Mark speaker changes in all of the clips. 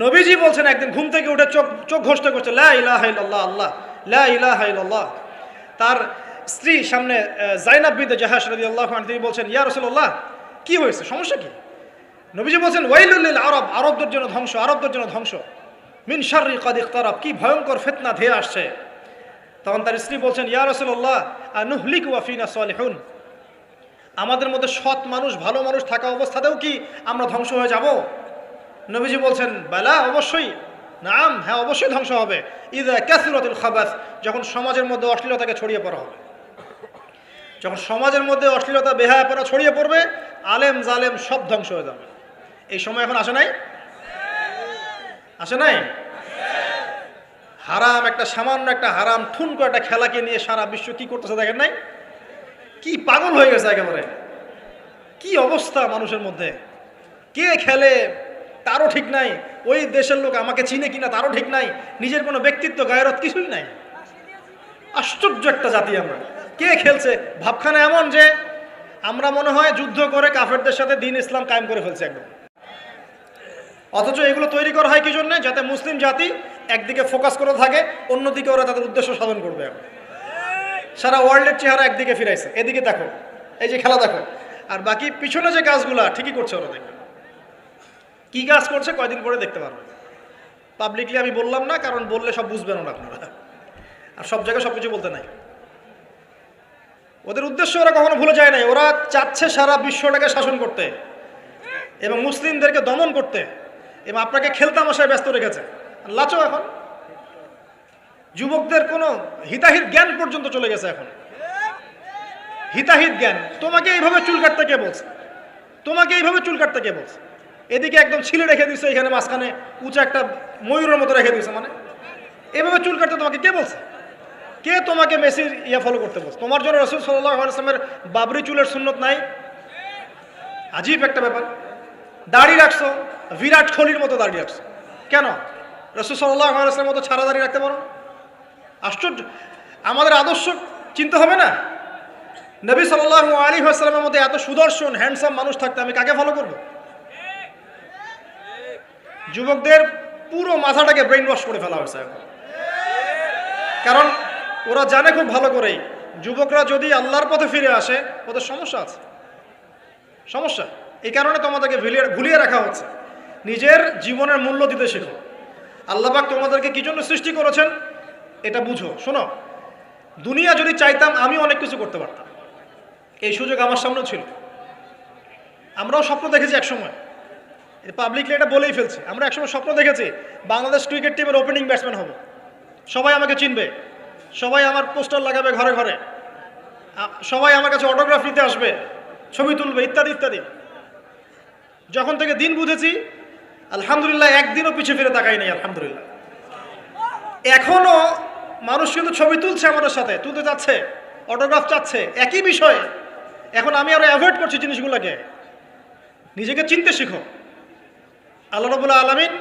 Speaker 1: নবীজি বলছেন একদিন ঘুম থেকে উঠে চোখ চোখ ঘষতে করছে, লা ইলাহা ইল্লাল্লাহ, আল্লাহ লা ইলাহা ইল্লাল্লাহ। তার স্ত্রী সামনে জাইনাব বিনতে জাহাশ রাদিয়াল্লাহু আনহা, তিনি বলছেন, ইয়া রাসূলুল্লাহ, কি হয়েছে, সমস্যা কি? নবীজি বলছেন, ওয়াইলুল লিল আরব, আরবদের জন্য ধ্বংস, আরবদের জন্য ধ্বংস। মিন শাররি কাদ ইখতারাব, কি ভয়ঙ্কর ফিতনা ধেয়ে আসছে। তখন তার স্ত্রী বলছেন, ইয়া রাসূলুল্লাহ, আনুহলিকু ওয়া ফিনা সালিহুন, আমাদের মধ্যে সৎ মানুষ, ভালো মানুষ থাকা অবস্থাতেও কি আমরা ধ্বংস হয়ে যাব? নবীজি বলছেন, বালা, অবশ্যই, নাম, হ্যাঁ অবশ্যই ধ্বংস হবে। ইযা কাসরাতুল খাবাস, যখন সমাজের মধ্যে অশ্লীলতাকে ছড়িয়ে পড়া হবে। যখন সমাজের মধ্যে অশ্লীলতা, বেহায়াপনা ছড়িয়ে পড়বে, আলেম জালেম সব ধ্বংস হয়ে যাবে। এই সময় এখন আসে নাই? আসে নাই? হারাম, একটা সামান্য একটা হারাম ঠুনকো একটা খেলাকে নিয়ে সারা বিশ্ব কি করতেছে দেখেন নাই? কি পাগল হয়ে গেছে একেবারে, কি অবস্থা মানুষের মধ্যে। কে খেলে তারও ঠিক নাই, ওই দেশের লোক আমাকে চিনে কিনা তারও ঠিক নাই, নিজের কোনো ব্যক্তিত্ব গায়রত কিছুই নাই। আশ্চর্য একটা জাতি আমরা। কে খেলছে? ভাবখানা এমন যে আমরা মনে হয় যুদ্ধ করে কাফেরদের সাথে দিন ইসলাম কায়েম করে ফেলছে একদম। অথচ এগুলো তৈরি করা হয় কি জন্য? যাতে মুসলিম জাতি একদিকে ফোকাস করে থাকে, অন্যদিকে ওরা তাদের উদ্দেশ্য সাধন করবে। সারা ওয়ার্ল্ডের চেহারা একদিকে ফিরাইছে, এদিকে দেখো, এই যে খেলা দেখো, আর বাকি পিছনে যে কাজগুলা ঠিকই করছে ওরা। দেখবে কি কাজ করছে কয়দিন পরে দেখতে পারবে। পাবলিকলি আমি বললাম না, কারণ বললে সব বুঝবেন না আপনারা, আর সব জায়গায় সবকিছু বলতে নাই। ওদের উদ্দেশ্য ওরা কখনো ভুলে যায় নাই। ওরা চাচ্ছে সারা বিশ্বটাকে শাসন করতে এবং মুসলিমদেরকে দমন করতে, এবং আপনাকে খেলতামাশায় ব্যস্ত রেখেছে। লাচো এখন যুবকদের কোনো হিতাহিত জ্ঞান পর্যন্ত চলে গেছে। এখন হিতাহিত জ্ঞান, তোমাকে এইভাবে চুল কাটতে কে বলছে? তোমাকে এইভাবে চুল কাটতে কে বলছে? এদিকে একদম ছিলে রেখে দিচ্ছে, এখানে মাঝখানে উঁচা একটা ময়ূরের মতো রেখে দিচ্ছে। মানে এভাবে চুল কাটতে তোমাকে কে বলছে? কে তোমাকে মেসির ফলো করতে বলছে? তোমার জন্য রাসূল সাল্লাল্লাহু আলাইহি ওয়াসাল্লামের বাবরি চুলের সুন্নত নাই? আজীব একটা ব্যাপার। দাড়ি রাখছো, বিরাট কোহলির মতো দাড়ি রাখছো, কেন? রাসূল সাল্লাল্লাহু আলাইহি ওয়াসাল্লামের মতো ছাড়া দাড়ি রাখতে পারো? আশ্চর্য। আমাদের আদর্শ চিন্তা হবে না? নবী সাল্লাল্লাহু আলাইহি ওয়াসাল্লামের মতো এত সুদর্শন হ্যান্ডসাম মানুষ থাকতে আমি কাকে ফলো করব? যুবকদের পুরো মাথাটাকে ব্রেইন ওয়াশ করে ফেলা হয়েছে এখন। কারণ ওরা জানে খুব ভালো করেই, যুবকরা যদি আল্লাহর পথে ফিরে আসে ওদের সমস্যা আছে, সমস্যা। এই কারণে তোমাদেরকে ভুলিয়ে রাখা হচ্ছে। নিজের জীবনের মূল্য দিতে শেখো। আল্লাহ পাক তোমাদেরকে কি জন্য সৃষ্টি করেছেন এটা বুঝো। শোনো, দুনিয়া যদি চাইতাম আমি অনেক কিছু করতে পারতাম, এই সুযোগ আমার সামনেও ছিল। আমরাও স্বপ্ন দেখেছি একসময়, পাবলিকলি এটা বলেই ফেলছি, আমরা একসময় স্বপ্ন দেখেছি বাংলাদেশ ক্রিকেট টিমের ওপেনিং ব্যাটসম্যান হব। সবাই আমাকে চিনবে, সবাই আমার পোস্টার লাগাবে ঘরে ঘরে, সবাই আমার কাছে অটোগ্রাফ নিতে আসবে, ছবি তুলবে, ইত্যাদি ইত্যাদি। যখন থেকে দিন বুঝেছি, আলহামদুলিল্লাহ, একদিনও পিছিয়ে ফিরে তাকাই নাই, আলহামদুলিল্লাহ। এখনো মানুষ কিন্তু ছবি তুলছে, আমাদের সাথে তুলতে চাচ্ছে, অটোগ্রাফ চাচ্ছে, একই বিষয়ে। এখন আমি আরো অ্যাভয়েড করছি জিনিসগুলোকে। নিজেকে চিনতে শিখো। আল্লাহ রাব্বুল আলামিন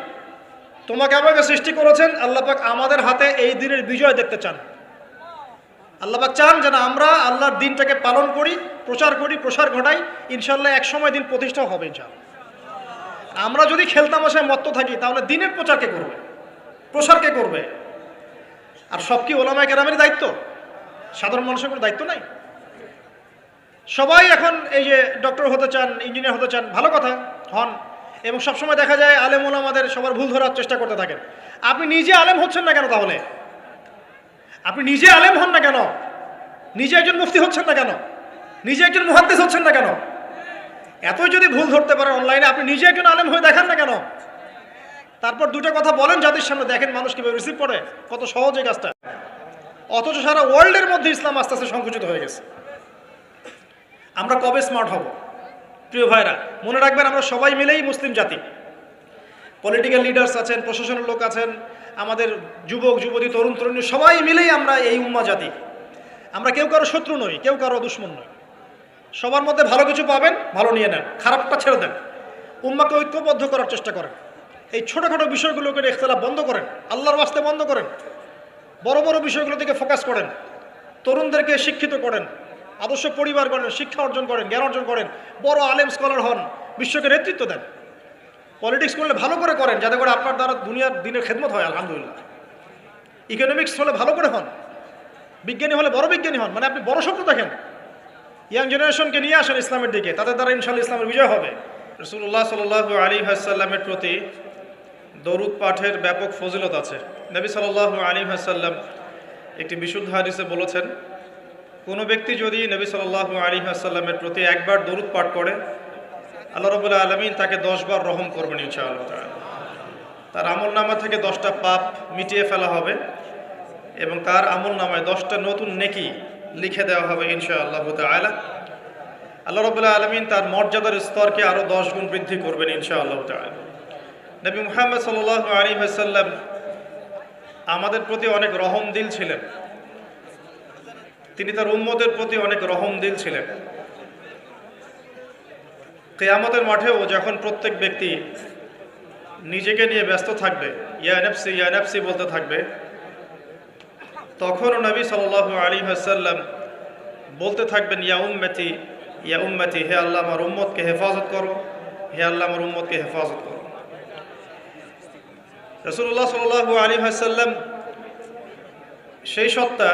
Speaker 1: তোমাকে আমাকে সৃষ্টি করেছেন, আল্লাহ পাক আমাদের হাতে এই দিনের বিজয় দেখতে চান। আল্লাহ পাক চান যেন আমরা আল্লাহর দিনটাকে পালন করি, প্রচার করি, প্রসার ঘটাই। ইনশাআল্লাহ এক সময় দিন প্রতিষ্ঠা হবে ইনশাআল্লাহ। আমরা যদি খেলতামাশায় মত্ত থাকি তাহলে দিনের প্রচার কে করবে, প্রসার কে করবে? আর সব কি ওলামায়ে কেরামের দায়িত্ব? সাধারণ মানুষের কোনো দায়িত্ব নাই? সবাই এখন এই যে ডক্টর হতে চান, ইঞ্জিনিয়ার হতে চান, ভালো কথা, হন। এবং সবসময় দেখা যায় আলেম ওলামাদের সবার ভুল ধরার চেষ্টা করতে থাকেন। আপনি নিজে আলেম হচ্ছেন না কেন তাহলে? আপনি নিজে আলেম হন না কেন? নিজে একজন মুফতি হচ্ছেন না কেন? নিজে একজন মুহাদ্দিস হচ্ছেন না কেন? এতই যদি ভুল ধরতে পারেন অনলাইনে, আপনি নিজে একজন আলেম হয়ে দেখান না কেন? তারপর দুটো কথা বলেন জাতির সামনে, দেখেন মানুষ কিভাবে রিসিভ করে। কত সহজ এই কাজটা। অথচ সারা ওয়ার্ল্ডের মধ্যে ইসলাম আস্তে আস্তে সংকুচিত হয়ে গেছে। আমরা কবে স্মার্ট হব? প্রিয় ভাইরা, মনে রাখবেন, আমরা সবাই মিলেই মুসলিম জাতি। পলিটিক্যাল লিডার্স আছেন, প্রশাসনের লোক আছেন, আমাদের যুবক যুবতী, তরুণ তরুণী, সবাই মিলেই আমরা এই উম্মাহ জাতি। আমরা কেউ কারো শত্রু নই, কেউ কারো দুশ্মন নই। সবার মধ্যে ভালো কিছু পাবেন, ভালো নিয়ে নেন, খারাপটা ছেড়ে দেন। উম্মাহকে ঐক্যবদ্ধ করার চেষ্টা করেন। এই ছোটোখাটো বিষয়গুলোকে ইখতিলাফ বন্ধ করেন, আল্লাহর ওয়াস্তে বন্ধ করেন। বড় বড় বিষয়গুলো থেকে ফোকাস করেন। তরুণদেরকে শিক্ষিত করেন, আদর্শ পরিবার করেন, শিক্ষা অর্জন করেন, জ্ঞান অর্জন করেন, বড় আলেম স্কলার হন, বিশ্বকে নেতৃত্ব দেন। পলিটিক্স করলে ভালো করে করেন, যাতে করে আপনার দ্বারা দুনিয়ার দিনের খেদমত হয়, আলহামদুলিল্লাহ। ইকোনমিক্স হলে ভালো করে হন, বিজ্ঞানী হলে বড় বিজ্ঞানী হন, মানে আপনি বড় স্বপ্ন দেখেন। ইয়াং জেনারেশনকে নিয়ে আসেন ইসলামের দিকে, তাদের দ্বারা ইনশাআল্লাহ ইসলামের বিজয় হবে। রাসূলুল্লাহ সাল্লাল্লাহু আলাইহি ওয়াসাল্লামের প্রতি দরুদ পাঠের ব্যাপক ফজিলত আছে। নবী সাল্লাল্লাহু আলাইহি ওয়াসাল্লাম একটি বিশুদ্ধ হাদিসে বলেছেন, কোনো ব্যক্তি যদি নবী সাল্লাল্লাহু আলাইহি ওয়াসাল্লামের প্রতি একবার দরুদ পাঠ করে, আল্লাহ রাব্বুল আলামিন তাকে 10 বার রহম করবেন ইনশাআল্লাহ তাআলা। তার আমলনামা থেকে 10টা পাপ মিটিয়ে ফেলা হবে এবং তার আমলনামায় 10টা নতুন নেকি লিখে দেওয়া হবে ইনশাআল্লাহ তাআলা। আল্লাহ রাব্বুল আলামিন তার মর্যাদার স্তরকে আরো 10 গুণ বৃদ্ধি করবেন ইনশাআল্লাহ তাআলা। নবী মুহাম্মদ সাল্লাল্লাহু আলাইহি ওয়াসাল্লাম আমাদের প্রতি অনেক রহম দিল ছিলেন, তিনি তার উম্মতের প্রতি অনেক রহম দিল ছিলেন। কিয়ামতের মাঠেও যখন প্রত্যেক ব্যক্তি নিজেকে নিয়ে ব্যস্ত থাকবে, ইয়া নাফসি বলতে থাকবে, তখনও নবী সাল্লাল্লাহু আলাইহি ওয়াসাল্লাম বলতে থাকবেন, ইয়া উম্মতি, হে আল্লাহ আমার উম্মতকে হেফাজত করো, হে আল্লাহ আমার উম্মতকে হেফাজত করো। রাসূলুল্লাহ সাল্লাল্লাহু আলাইহি ওয়াসাল্লাম সেই সত্তা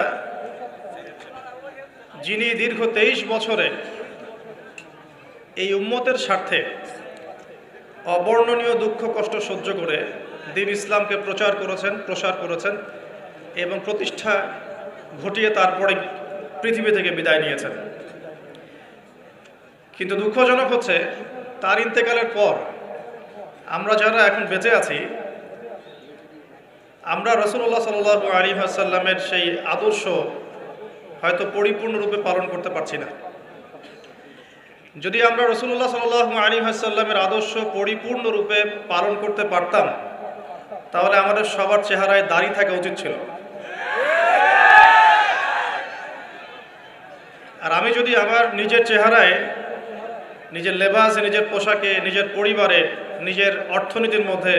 Speaker 1: যিনি দীর্ঘ 23 বছরে এই উম্মতের স্বার্থে অবর্ণনীয় দুঃখ কষ্ট সহ্য করে দ্বীন ইসলামকে প্রসার করেছেন এবং প্রতিষ্ঠা ঘটিয়ে তারপরে পৃথিবী থেকে বিদায় নিয়েছেন। কিন্তু দুঃখজনক হচ্ছে, তার ইন্তেকালের পর আমরা যারা এখন বেঁচে আছি, আমরা রাসূলুল্লাহ সাল্লাল্লাহু আলাইহি ওয়াসাল্লামের সেই আদর্শ হয়তো পরিপূর্ণরূপে পালন করতে পারছি না। যদি আমরা রাসূলুল্লাহ সাল্লাল্লাহু আলাইহি ওয়াসাল্লামের আদর্শ পরিপূর্ণরূপে পালন করতে পারতাম, তাহলে আমাদের সবার চেহারায় দাড়ি থাকা উচিত ছিল। আর আমি যদি আমার নিজের চেহারায়, নিজের লেবাসে, নিজের পোশাকে, নিজের পরিবারে, নিজের অর্থনীতির মধ্যে,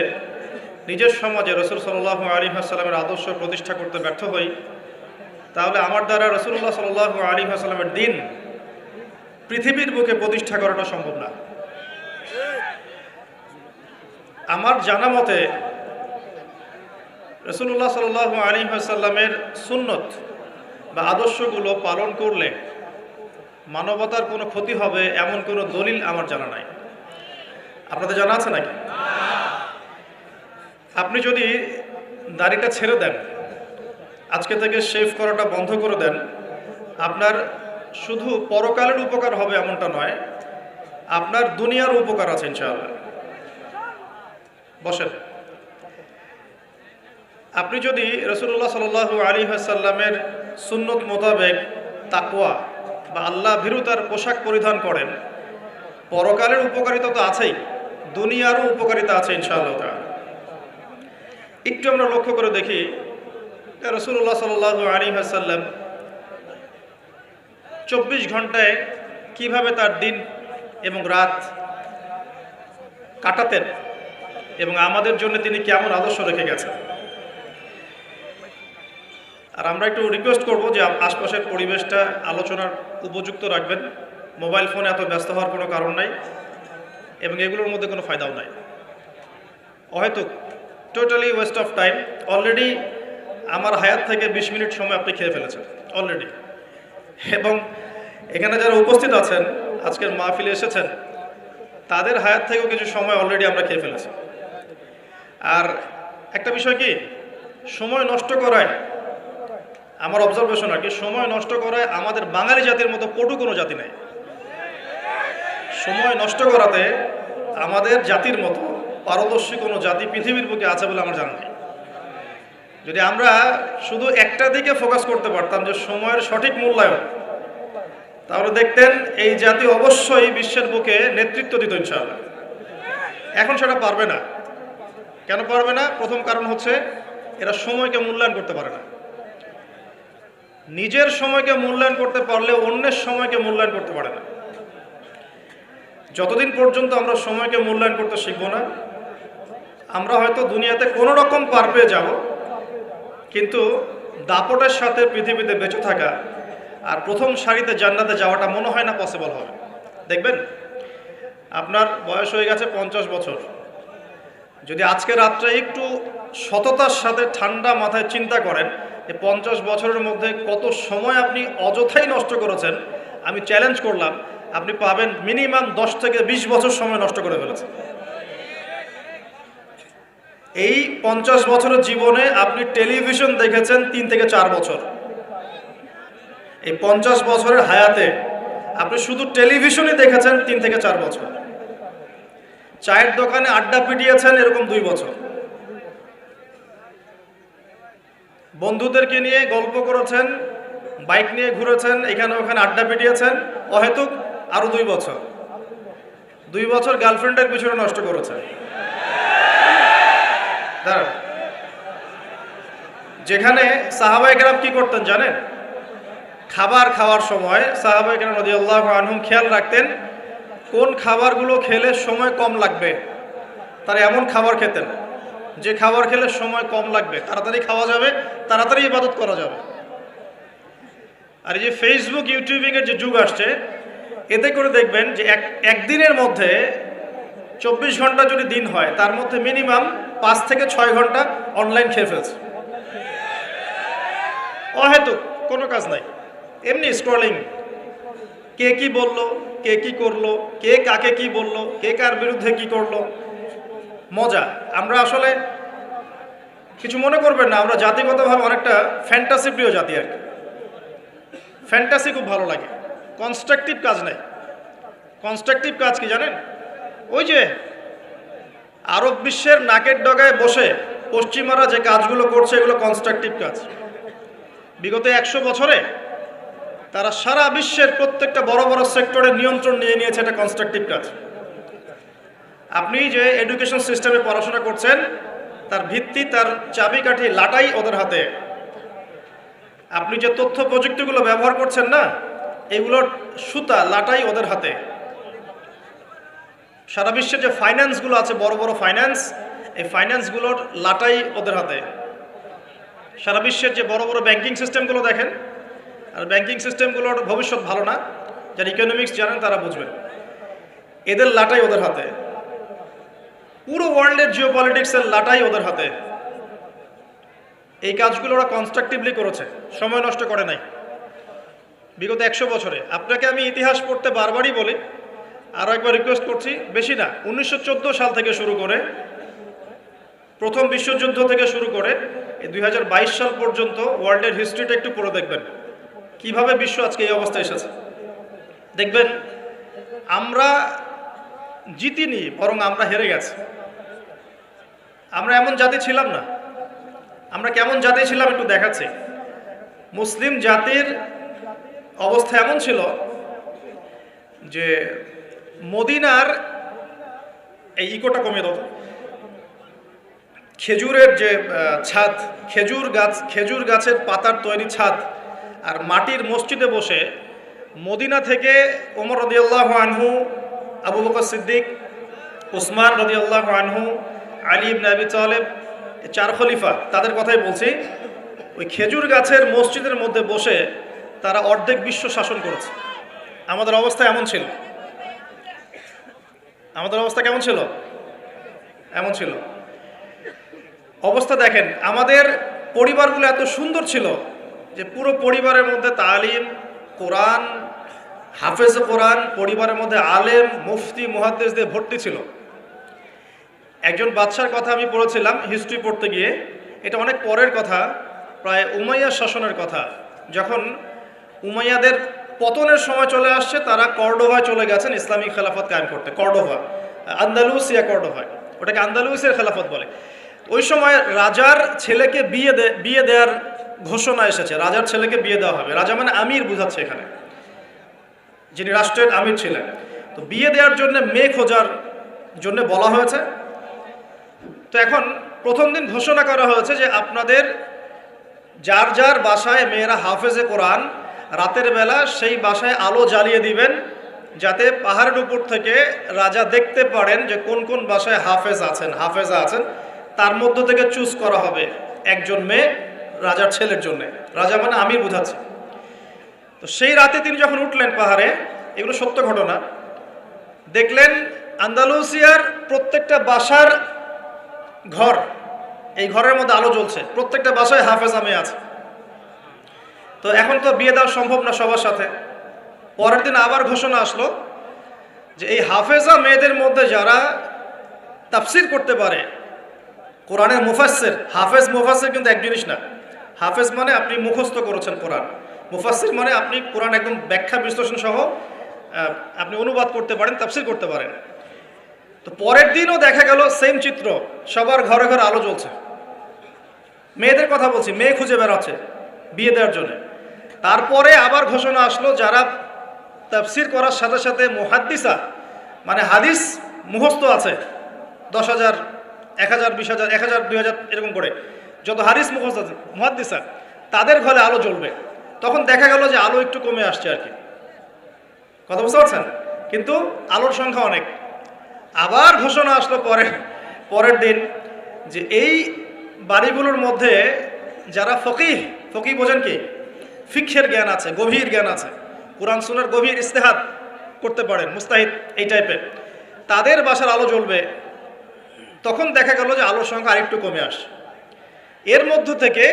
Speaker 1: নিজের সমাজে রাসূল সাল্লাল্লাহু আলাইহি ওয়াসাল্লামের আদর্শ প্রতিষ্ঠা করতে ব্যর্থ হই, তাহলে আমার দ্বারা রাসূলুল্লাহ সাল্লাল্লাহু আলাইহি ওয়াসাল্লামের দ্বীন পৃথিবীর বুকে প্রতিষ্ঠা করাটা সম্ভব না। আমার জানা মতে রাসূলুল্লাহ সাল্লাল্লাহু আলাইহি ওয়াসাল্লামের সুন্নত বা আদর্শগুলো পালন করলে মানবতার কোনো ক্ষতি হবে এমন কোনো দলিল আমার জানা নাই। আপনাদের জানা আছে নাকি? আপনি যদি দাড়িটা ছেড়ে দেন, আজকে থেকে শেভ করাটা বন্ধ করে দেন, আপনার শুধু পরকালের উপকার হবে এমনটা নয়, আপনার দুনিয়ার উপকার আছে ইনশাআল্লাহ। বসেন। আপনি যদি রাসূলুল্লাহ সাল্লাল্লাহু আলাইহি ওয়াসাল্লামের সুন্নত মোতাবেক তাকওয়া বা আল্লাহ ভীরুতার পোশাক পরিধান করেন, পরকালের উপকারিতা তো আছেই, দুনিয়ারও উপকারিতা আছে ইনশাআল্লাহ তাআলা। একটু আমরা লক্ষ্য করে দেখি, রাসূলুল্লাহ সাল্লাল্লাহু আলাইহি ওয়াসাল্লাম 24 ঘন্টায় কিভাবে তার দিন এবং রাত কাটাতেন এবং আমাদের জন্য তিনি কেমন আদর্শ রেখে গেছেন। আর আমরা একটু রিকোয়েস্ট করব যে আশপাশের পরিবেশটা আলোচনার উপযুক্ত রাখবেন। মোবাইল ফোনে এত ব্যস্ত হওয়ার কোনো কারণ নাই এবং এগুলোর মধ্যে কোনো ফায়দাও নাই, হয়তো totally West of time. Already আমার হায়াত থেকে 20 মিনিট সময় আপনি খেয়ে ফেলেছেন অলরেডি, এবং এখানে যারা উপস্থিত আছেন, আজকের মাহফিলে এসেছেন, তাদের হায়াত থেকেও কিছু সময় অলরেডি আমরা খেয়ে ফেলেছি। আর একটা বিষয় কি, সময় নষ্ট করায়, আমার অবজারভেশন আর কি, সময় নষ্ট করায় আমাদের বাঙালি জাতির মতো পটু কোনো জাতি নেই। সময় নষ্ট করাতে আমাদের জাতির মতো পারদর্শী কোনো জাতি পৃথিবীর বুকে আছে বলে আমার জানা নেই। যদি আমরা শুধু একটা দিকে ফোকাস করতে পারতাম, যে সময়ের সঠিক মূল্যায়ন, তাহলে দেখতেন এই জাতি অবশ্যই বিশ্বের বুকে নেতৃত্ব দিত ইনশাআল্লাহ। এখন সেটা পারবে না। কেন পারবে না? প্রথম কারণ হচ্ছে এরা সময়কে মূল্যায়ন করতে পারে না। নিজের সময়কে মূল্যায়ন করতে পারলে অন্যের সময়কে মূল্যায়ন করতে পারে না। যতদিন পর্যন্ত আমরা সময়কে মূল্যায়ন করতে শিখব না, আমরা হয়তো দুনিয়াতে কোনো রকম পার পেয়ে যাব, কিন্তু দাপটের সাথে পৃথিবীতে বেঁচে থাকা আর প্রথম সারিতে জান্নাতে যাওয়াটা মনে হয় না পসিবল হবে। দেখবেন আপনার বয়স হয়ে গেছে 50 বছর, যদি আজকে রাত্রে একটু সততার সাথে ঠান্ডা মাথায় চিন্তা করেন যে 50 বছরের মধ্যে কত সময় আপনি অযথাই নষ্ট করেছেন, আমি চ্যালেঞ্জ করলাম আপনি পাবেন মিনিমাম 10 থেকে 20 বছর সময় নষ্ট করে ফেলেছেন। এই 50 বছরের জীবনে আপনি টেলিভিশন দেখেছেন 3 থেকে 4 বছর। এই 50 বছরের হায়াতে আপনি শুধু টেলিভিশনই দেখেছেন 3 থেকে 4 বছর। চায়ের দোকানে আড্ডা পিটিয়েছেন এরকম 2 বছর। বন্ধুদেরকে নিয়ে গল্প করেছেন, বাইক নিয়ে ঘুরেছেন, এখানে ওখানে আড্ডা পিটিয়েছেন অহেতুক আরো 2 বছর। 2 বছর গার্লফ্রেন্ডের পিছনে নষ্ট করেছেন। যেখানে সাহাবায়ে কেরাম কি করতেন জানেন? খাবার খাওয়ার সময় সাহাবায়ে কেরাম রাদিয়াল্লাহু আনহুম খেয়াল রাখতেন কোন খাবারগুলো খেলে সময় কম লাগবে। তারা এমন খাবার খেতেন যে খাবার খেলে সময় কম লাগবে, তাড়াতাড়ি খাওয়া যাবে, তাড়াতাড়ি ইবাদত করা যাবে। আর এই যে ফেসবুক ইউটিউবিং এর যে যুগ আসছে, এতে করে দেখবেন যে একদিনের মধ্যে 24 ঘন্টা যদি দিন হয় তার মধ্যে মিনিমাম 5 থেকে 6 ঘন্টা অনলাইন খেয়ে ফেলছে অহেতুক, কোনো কাজ নাই, এমনি স্ক্রলিং। কে কি বললো, কে কি করলো, কে কাকে কি বললো, কে কার বিরুদ্ধে কি করলো, মজা। আমরা আসলে কিছু মনে করবেন না, আমরা জাতিগতভাবে অনেকটা ফ্যান্টাসি প্রিয় জাতি আর কি। ফ্যান্টাসি খুব ভালো লাগে, কনস্ট্রাকটিভ কাজ নাই। কনস্ট্রাকটিভ কাজ কি জানেন? ওই যে আরব বিশ্বের নাকের ডগায় বসে পশ্চিমারা যে কাজগুলো করছে এগুলো কনস্ট্রাকটিভ কাজ। বিগত 100 বছরে তারা সারা বিশ্বের প্রত্যেকটা বড় বড় সেক্টরের নিয়ন্ত্রণ নিয়ে নিয়েছে, এটা কনস্ট্রাকটিভ কাজ। আপনি যে এডুকেশন সিস্টেমে পড়াশোনা করছেন তার ভিত্তি, তার চাবিকাঠি, লাটাই ওদের হাতে। আপনি যে তথ্য প্রযুক্তিগুলো ব্যবহার করছেন না, এগুলোর সুতা, লাটাই ওদের হাতে। সারা বিশ্বের যে ফাইন্যান্সগুলো আছে, বড় বড় ফাইন্যান্স, এই ফাইন্যান্সগুলোর লাটাই ওদের হাতে। সারা বিশ্বের যে বড় বড় ব্যাংকিং সিস্টেমগুলো দেখেন, আর ব্যাংকিং সিস্টেমগুলোর ভবিষ্যৎ ভালো না, যারা ইকোনমিক্স জানেন তারা বুঝবেন, এদের লাটাই ওদের হাতে। পুরো ওয়ার্ল্ডের জিওপলিটিক্সের লাটাই ওদের হাতে। এই কাজগুলো ওরা কনস্ট্রাকটিভলি করেছে, সময় নষ্ট করে নাই বিগত 100 বছরে। আপনাকে আমি ইতিহাস পড়তে বারবারই বলি, আরও একবার রিকোয়েস্ট করছি, বেশি না, 1914 সাল থেকে শুরু করে, প্রথম বিশ্বযুদ্ধ থেকে শুরু করে এই 2022 সাল পর্যন্ত ওয়ার্ল্ডের হিস্ট্রিটা একটু পড়ে দেখবেন কিভাবে বিশ্ব আজকে এই অবস্থায় এসেছে। দেখবেন আমরা জিতিনি, বরং আমরা হেরে গেছি। আমরা এমন জাতি ছিলাম না। আমরা কেমন জাতি ছিলাম একটু দেখাচ্ছি। মুসলিম জাতির অবস্থা এমন ছিল যে মদিনার এই ইকোটা কমিয়ে দাও, খেজুরের যে ছাদ, খেজুর গাছের পাতার তৈরি ছাদ, আর মাটির মসজিদে বসে মদিনা থেকে ওমর রাদিয়াল্লাহু আনহু, আবু বকর সিদ্দিক, উসমান রাদিয়াল্লাহু আনহু, আলী ইবনে আবি তালেব, 4 খলিফা, তাদের কথাই বলছি। ওই খেজুর গাছের মসজিদের মধ্যে বসে তারা অর্ধেক বিশ্ব শাসন করেছে। আমাদের অবস্থা এমন ছিল। আমাদের অবস্থা কেমন ছিল? এমন ছিল। অবস্থা দেখেন, আমাদের পরিবারগুলো এত সুন্দর ছিল যে পুরো পরিবারের মধ্যে তালিম, কোরআন, হাফেজ কোরআন, পরিবারের মধ্যে আলেম, মুফতি, মুহাদ্দিস দিয়ে ভর্তি ছিল। একজন বাদশার কথা আমি পড়েছিলাম হিস্ট্রি পড়তে গিয়ে, এটা অনেক পরের কথা, প্রায় উমাইয়া শাসনের কথা। যখন উমাইয়াদের পতনের সময় চলে আসছে, তারা কর্ডোভায় চলে গেছেন ইসলামিক খেলাফত কায়েম করতে। কর্ডোভা, আন্দালুসিয়া কর্ডোভায়, ওটাকে আন্দালুসিয়ার খেলাফত বলে। ওই সময় রাজার ছেলেকে বিয়ে দেওয়ার ঘোষণা এসেছে, রাজার ছেলেকে বিয়ে দেওয়া হবে। রাজা মানে আমির বোঝাচ্ছে এখানে, যিনি রাষ্ট্রের আমির ছিলেন। তো বিয়ে দেওয়ার জন্য মেয়ে খোঁজার জন্য বলা হয়েছে। তো এখন প্রথম দিন ঘোষণা করা হয়েছে যে আপনাদের যার যার বাসায় মেয়েরা হাফেজে কোরআন, রাতের বেলা সেই বাসায় আলো জ্বালিয়ে দিবেন, যাতে পাহাড়ের উপর থেকে রাজা দেখতে পারেন যে কোন কোন বাসায় হাফেজা আছেন। তার মধ্য থেকে চুজ করা হবে একজন মেয়ে রাজার ছেলের জন্য। রাজা মানে আমি বুঝাচ্ছি। তো সেই রাতে তিনি যখন উঠলেন পাহাড়ে, এগুলো সত্য ঘটনা, দেখলেন আন্দালুসিয়ার প্রত্যেকটা বাসার ঘর, এই ঘরের মধ্যে আলো জ্বলছে, প্রত্যেকটা বাসায় হাফেজা মেয়ে আছে। তো এখন তো বিয়ে দেওয়া সম্ভব না সবার সাথে। পরের দিন আবার ঘোষণা আসলো যে এই হাফেজা মেয়েদের মধ্যে যারা তাফসির করতে পারে, কোরআনের মুফাসসির, হাফেজ মুফাসসির কিন্তু এক জিনিস না। হাফেজ মানে আপনি মুখস্থ করেছেন কোরআন, মুফাসসির মানে আপনি কোরআন একদম ব্যাখ্যা বিশ্লেষণ সহ আপনি অনুবাদ করতে পারেন, তাফসির করতে পারেন। তো পরের দিনও দেখা গেল সেম চিত্র, সবার ঘরে ঘরে আলো জ্বলছে। মেয়েদের কথা বলছি, মেয়ে খুঁজে বেড়াচ্ছে বিয়ে দেওয়ার জন্য। তারপরে আবার ঘোষণা আসলো যারা তাফসির করার সাথে সাথে মুহাদ্দিসা মানে হাদিস মুখস্থ আছে, 10,000, 1,000, 20,000, 1,000, 2,000 এরকম করে যত হাদিস মুখস্থ আছে মুহাদ্দিসা, তাদের ঘরে আলো জ্বলবে। তখন দেখা গেল যে আলো একটু কমে আসছে আর কি, কথা বুঝতে পারছেন? কিন্তু আলোর সংখ্যা অনেক। আবার ঘোষণা আসলো পরের দিন যে এই বাড়িগুলোর মধ্যে যারা ফকিহ বোঝেন কি, ফিকহের জ্ঞান আছে, গভীর জ্ঞান আছে, কোরআন সুন্নাহর গভীর ইস্তেহাদ করতে পারেন, মুস্তাহিদ এই টাইপের, তাদের বাসার আলো জ্বলবে। তখন দেখা গেল যে আলোর সংখ্যা আরেকটু কমে আসে। এর মধ্য থেকে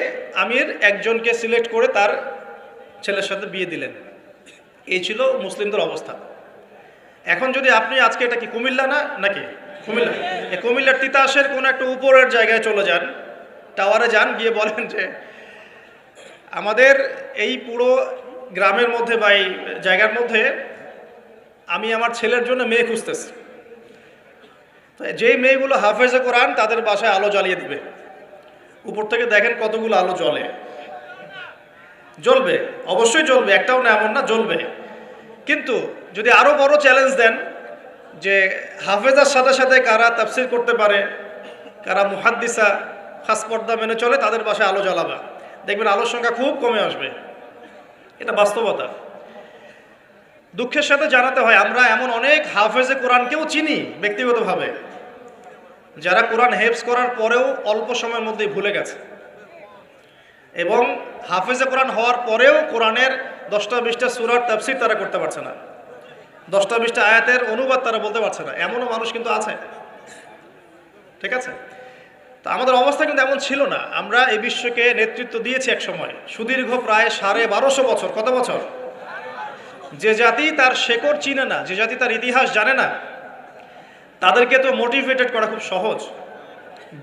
Speaker 1: আমির একজনকে সিলেক্ট করে তার ছেলের সাথে বিয়ে দিলেন। এই ছিল মুসলিমদের অবস্থা। এখন যদি আপনি আজকে, এটা কি কুমিল্লা না নাকি কুমিল্লা, এই কুমিল্লার তিতাসের কোনো একটা উপরের জায়গায় চলে যান, টাওয়ারে যান, গিয়ে বলেন যে আমাদের এই পুরো গ্রামের মধ্যে বা এই জায়গার মধ্যে আমি আমার ছেলের জন্য মেয়ে খুঁজতেছি, তো যেই মেয়েগুলো হাফেজে কোরআন তাদের বাসায় আলো জ্বালিয়ে দিবে। উপর থেকে দেখেন কতগুলো আলো জ্বলবে, অবশ্যই জ্বলবে, একটাও না এমন না, জ্বলবে। কিন্তু যদি আরো বড় চ্যালেঞ্জ দেন যে হাফেজার সাথে সাথে কারা তাফসির করতে পারে, কারা মুহাদ্দিসা খাস পর্দা মেনে চলে, তাদের বাসায় আলো জ্বালাবা, দেখবেন আলোর সংখ্যা খুব কমে আসবে। এটা বাস্তবতা। দুঃখের সাথে জানাতে হয় আমরা এমন অনেক হাফেজে কোরআনকেও চিনি ব্যক্তিগতভাবে, যারা কোরআন হেফজ করার পরেও অল্প সময়ের মধ্যেই ভুলে গেছে, এবং হাফেজে কোরআন হওয়ার পরেও কোরআনের 10টা-20টা সূরার তাফসীর তারা করতে পারছে না, 10টা-20টা আয়াতের অনুবাদ তারা বলতে পারছে না, এমনও মানুষ কিন্তু আছে। ঠিক আছে? তো আমাদের অবস্থা কিন্তু এমন ছিল না। আমরা এই বিশ্বকে নেতৃত্ব দিয়েছি এক সময়, সুদীর্ঘ প্রায় 1250 বছর। কত বছর? যে জাতি তার শেকড় চিনে না, যে জাতি তার ইতিহাস জানে না, তাদেরকে তো মোটিভেটেড করা খুব সহজ,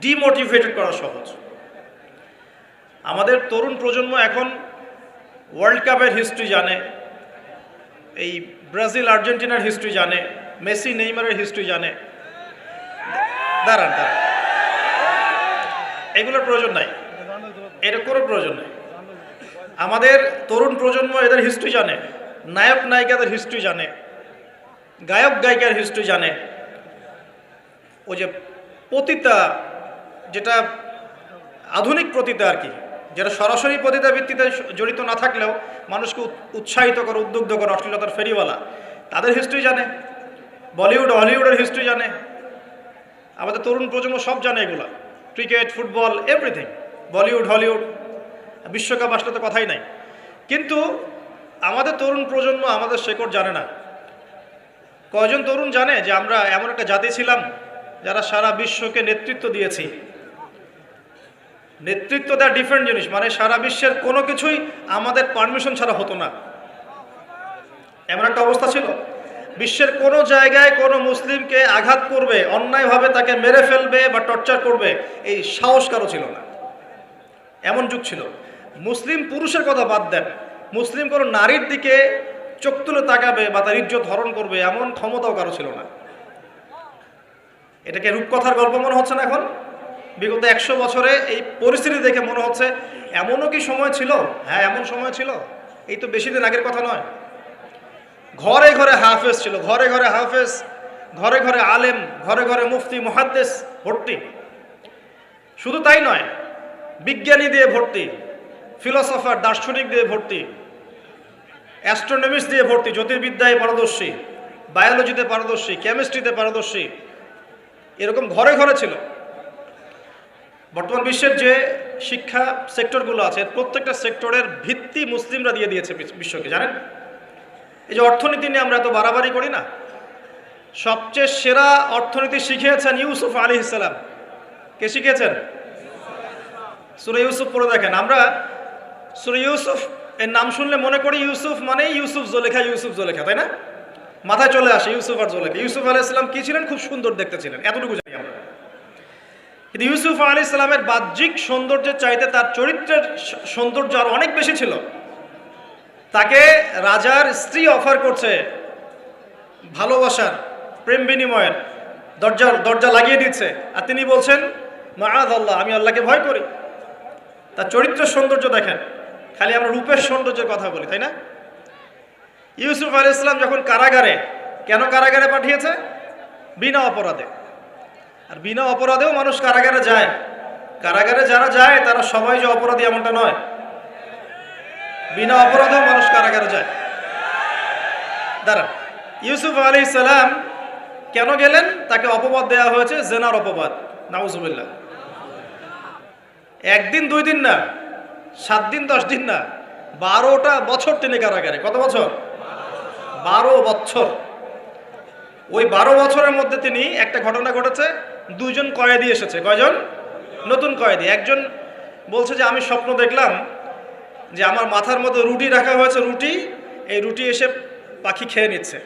Speaker 1: ডিমোটিভেটেড করা সহজ। আমাদের তরুণ প্রজন্ম এখন ওয়ার্ল্ড কাপের হিস্ট্রি জানে, এই ব্রাজিল আর্জেন্টিনার হিস্ট্রি জানে, মেসি নেইমারের হিস্ট্রি জানে। দাঁড়ান, এগুলোর প্রয়োজন নাই, এর কোনো প্রয়োজন নেই। আমাদের তরুণ প্রজন্ম এদের হিস্ট্রি জানে, নায়ক নায়িকাদের হিস্ট্রি জানে, গায়ক গায়িকার হিস্ট্রি জানে। ওই যে পতিতা, যেটা আধুনিক পতিতা আর কি, যেটা সরাসরি পতিতা ভিত্তিতে জড়িত না থাকলেও মানুষকে উৎসাহিত করে, উদ্বুদ্ধ করে, অশ্লীলতার ফেরিওয়ালা, তাদের হিস্ট্রি জানে। বলিউড হলিউডের হিস্ট্রি জানে। আমাদের তরুণ প্রজন্ম সব জানে এগুলা, cricket, football, everything, Bollywood Hollywood, বিশ্বকাপ আসলে তো কথাই নাই। কিন্তু আমাদের তরুণ প্রজন্ম আমাদের শেকড় জানে না। কয়জন তরুণ জানে যে আমরা এমন একটা জাতি ছিলাম যারা সারা বিশ্বকে নেতৃত্ব দিয়েছি? নেতৃত্ব দেওয়া ডিফারেন্ট জিনিস, মানে সারা বিশ্বের কোনো কিছুই আমাদের পারমিশন ছাড়া হতো না, এমন একটা অবস্থা ছিল। বিশ্বের কোনো জায়গায় কোনো মুসলিমকে আঘাত করবে, অন্যায়ভাবে তাকে মেরে ফেলবে বা টর্চার করবে, এই সাহস কারো ছিল না, এমন যুগ ছিল। মুসলিম পুরুষের কথা বাদ দেন, মুসলিম কোনো নারীর দিকে চোখ তুলে তাকাবে বা তার ইজ্জত হরণ করবে এমন ক্ষমতাও কারো ছিল না। এটাকে রূপকথার গল্প মনে হচ্ছে না এখন? বিগত 100 বছরে এই পরিস্থিতি দেখে মনে হচ্ছে এমনও কি সময় ছিল? হ্যাঁ, এমন সময় ছিল, এই তো বেশি দিন আগের কথা নয়। ঘরে ঘরে হাফেজ ছিল, ঘরে ঘরে হাফেজ, ঘরে ঘরে আলেম, ঘরে ঘরে মুফতি মুহাদ্দিস ভর্তি। শুধু তাই নয়, বিজ্ঞানী দিয়ে ভর্তি, ফিলোসফার দার্শনিক দিয়ে ভর্তি, অ্যাস্ট্রোনমিস্ট দিয়ে ভর্তি, জ্যোতির্বিদ্যায় পারদর্শী, বায়োলজিতে পারদর্শী, কেমিস্ট্রিতে পারদর্শী, এরকম ঘরে ঘরে ছিল। বর্তমান বিশ্বের যে শিক্ষা সেক্টরগুলো আছে, প্রত্যেকটা সেক্টরের ভিত্তি মুসলিমরা দিয়ে দিয়েছে বিশ্বকে, জানেন? এই যে অর্থনীতি নিয়ে আমরা এত বাড়াবাড়ি করি না, সবচেয়ে সেরা অর্থনীতি শিখিয়েছেন ইউসুফ আলাইহিস সালাম। কে শিখিয়েছেন? সূরা ইউসুফ পড়ে দেখেন। আমরা সূরা ইউসুফ এর নাম শুনলে মনে করি ইউসুফ মানে ইউসুফ জুলেখা, তাই না? মাথায় চলে আসে ইউসুফ আর জুলেখা। ইউসুফ আলাইহিস সালাম কি ছিলেন? খুব সুন্দর দেখতে ছিলেন, এতটুকু জানি আমরা। কিন্তু ইউসুফ আলাইহিস সালামের বাহ্যিক সৌন্দর্যের চাইতে তার চরিত্রের সৌন্দর্য আর অনেক বেশি ছিল। তাকে রাজার স্ত্রী অফার করছে ভালোবাসার, প্রেম বিনিময়ের দরজা লাগিয়ে দিচ্ছে, আর তিনি বলছেন মাআযাল্লাহ, আমি আল্লাহকে ভয় করি। তার চরিত্রের সৌন্দর্য দেখেন। খালি আমরা রূপের সৌন্দর্যের কথা বলি, তাই না? ইউসুফ আলাইহিস সালাম যখন কারাগারে, কেন কারাগারে পাঠিয়েছে? বিনা অপরাধে। আর বিনা অপরাধেও মানুষ কারাগারে যায়। কারাগারে যারা যায় তারা সবাই যে অপরাধী এমনটা নয়। বিনা অপরাধেও মানুষ কারাগারে যায়। দাঁড়ান, ইউসুফ আলাইহিস সালাম কেন গেলেন? তাকে অপবাদ দেওয়া হয়েছে, জেনার অপবাদ। নাউজুবিল্লাহ। একদিন 2 দিন না, 7 দিন 10 দিন না, 12টা বছর তিনি কারাগারে। কত বছর? 12 বছর। ওই 12 বছরের মধ্যে তিনি একটা ঘটনা ঘটেছে, 2 জন কয়েদি এসেছে। কয়জন? নতুন কয়েদি। একজন বলছে যে আমি স্বপ্ন দেখলাম যে আমার মাথার মধ্যে রুটি রাখা হয়েছে, এই রুটি এসে পাখি খেয়ে নিচ্ছে।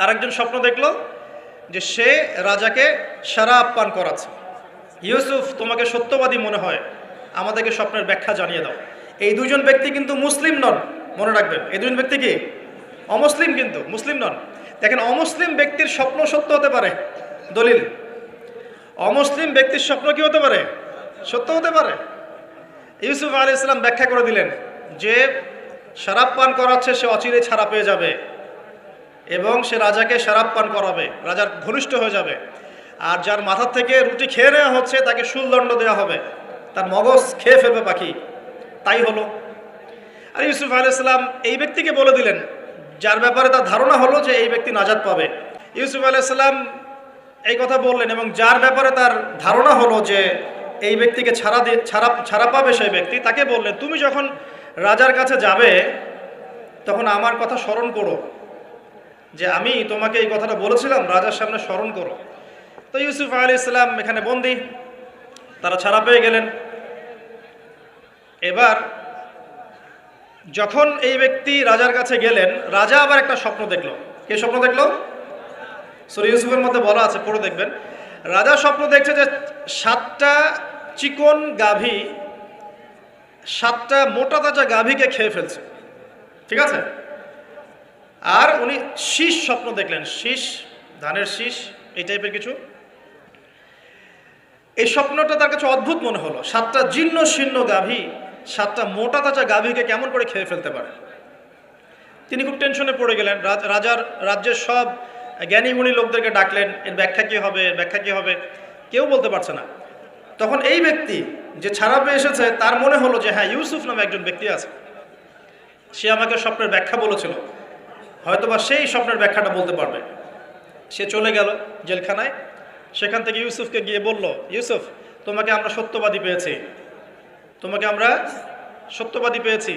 Speaker 1: আরেকজন স্বপ্ন দেখলো যে সে রাজাকে শরাব পান করাচ্ছে। ইউসুফ, তোমাকে সত্যবাদী মনে হয়, আমাদেরকে স্বপ্নের ব্যাখ্যা জানিয়ে দাও। এই 2জন ব্যক্তি কিন্তু মুসলিম নন, মনে রাখবেন। এই 2জন ব্যক্তি কি? অমুসলিম, কিন্তু মুসলিম নন। দেখেন, অমুসলিম ব্যক্তির স্বপ্ন সত্য হতে পারে। দলিল, অমুসলিম ব্যক্তির স্বপ্ন কি হতে পারে? সত্য হতে পারে। ইউসুফ আলাইহিস সালাম ব্যাখ্যা করে দিলেন যে শরাব পান করাচ্ছে সে অচিরেই ছাড়া পেয়ে যাবে এবং সে রাজাকে শরাব পান করাবে, রাজার ঘনিষ্ঠ হয়ে যাবে। আর যার মাথার থেকে রুটি খেয়ে নেওয়া হচ্ছে তাকে শুলদণ্ড দেওয়া হবে, তার মগজ খেয়ে ফেলবে পাখি। তাই হলো। আর ইউসুফ আলাইহিস সালাম এই ব্যক্তিকে বলে দিলেন যার ব্যাপারে তার ধারণা হলো যে এই ব্যক্তি নাজাত পাবে। ইউসুফ আলাইহিস সালাম এই কথা বললেন এবং যার ব্যাপারে তার ধারণা হলো যে এই ব্যক্তিকে ছাড়া পাবে সেই ব্যক্তি, তাকে বললেন তুমি যখন রাজার কাছে যাবে তখন আমার কথা স্মরণ করো, যে আমি তোমাকে এই কথাটা বলেছিলাম, রাজার সামনে স্মরণ করো। তো ইউসুফ আলাইহিস সালাম এখানে বন্দী, তারা ছাড়া পেয়ে গেলেন। এবার যখন এই ব্যক্তি রাজার কাছে গেলেন, রাজা আবার একটা স্বপ্ন দেখলো। কে স্বপ্ন দেখলো? সূরা ইউসুফের মধ্যে বলা আছে, পড়ে দেখবেন। রাজা স্বপ্ন দেখছে যে 7টা চিকন গাভী 7টা মোটা তাজা গাভীকে খেয়ে ফেলছে, ঠিক আছে? আর উনি শীষ স্বপ্ন দেখলেন, শীষ, ধানের শীষ, এই টাইপের কিছু। এই স্বপ্নটা তার কাছে অদ্ভুত মনে হলো। 7টা জীর্ণ শীর্ণ গাভী 7টা মোটা তাজা গাভীকে কেমন করে খেয়ে ফেলতে পারে? তিনি খুব টেনশনে পড়ে গেলেন। রাজ্যের সব জ্ঞানী গুণী লোকদেরকে ডাকলেন, এর ব্যাখ্যা কী হবে, ব্যাখ্যা কী হবে, কেউ বলতে পারছে না। তখন এই ব্যক্তি যে ছাড়া পেয়ে এসেছে তার মনে হলো যে হ্যাঁ, ইউসুফ নামে একজন ব্যক্তি আছে, সে আমাকে স্বপ্নের ব্যাখ্যা বলেছিল, হয়তোবা সেই স্বপ্নের ব্যাখ্যাটা বলতে পারবে। সে চলে গেল জেলখানায়। সেখান থেকে ইউসুফকে গিয়ে বলল, ইউসুফ, তোমাকে আমরা সত্যবাদী পেয়েছি,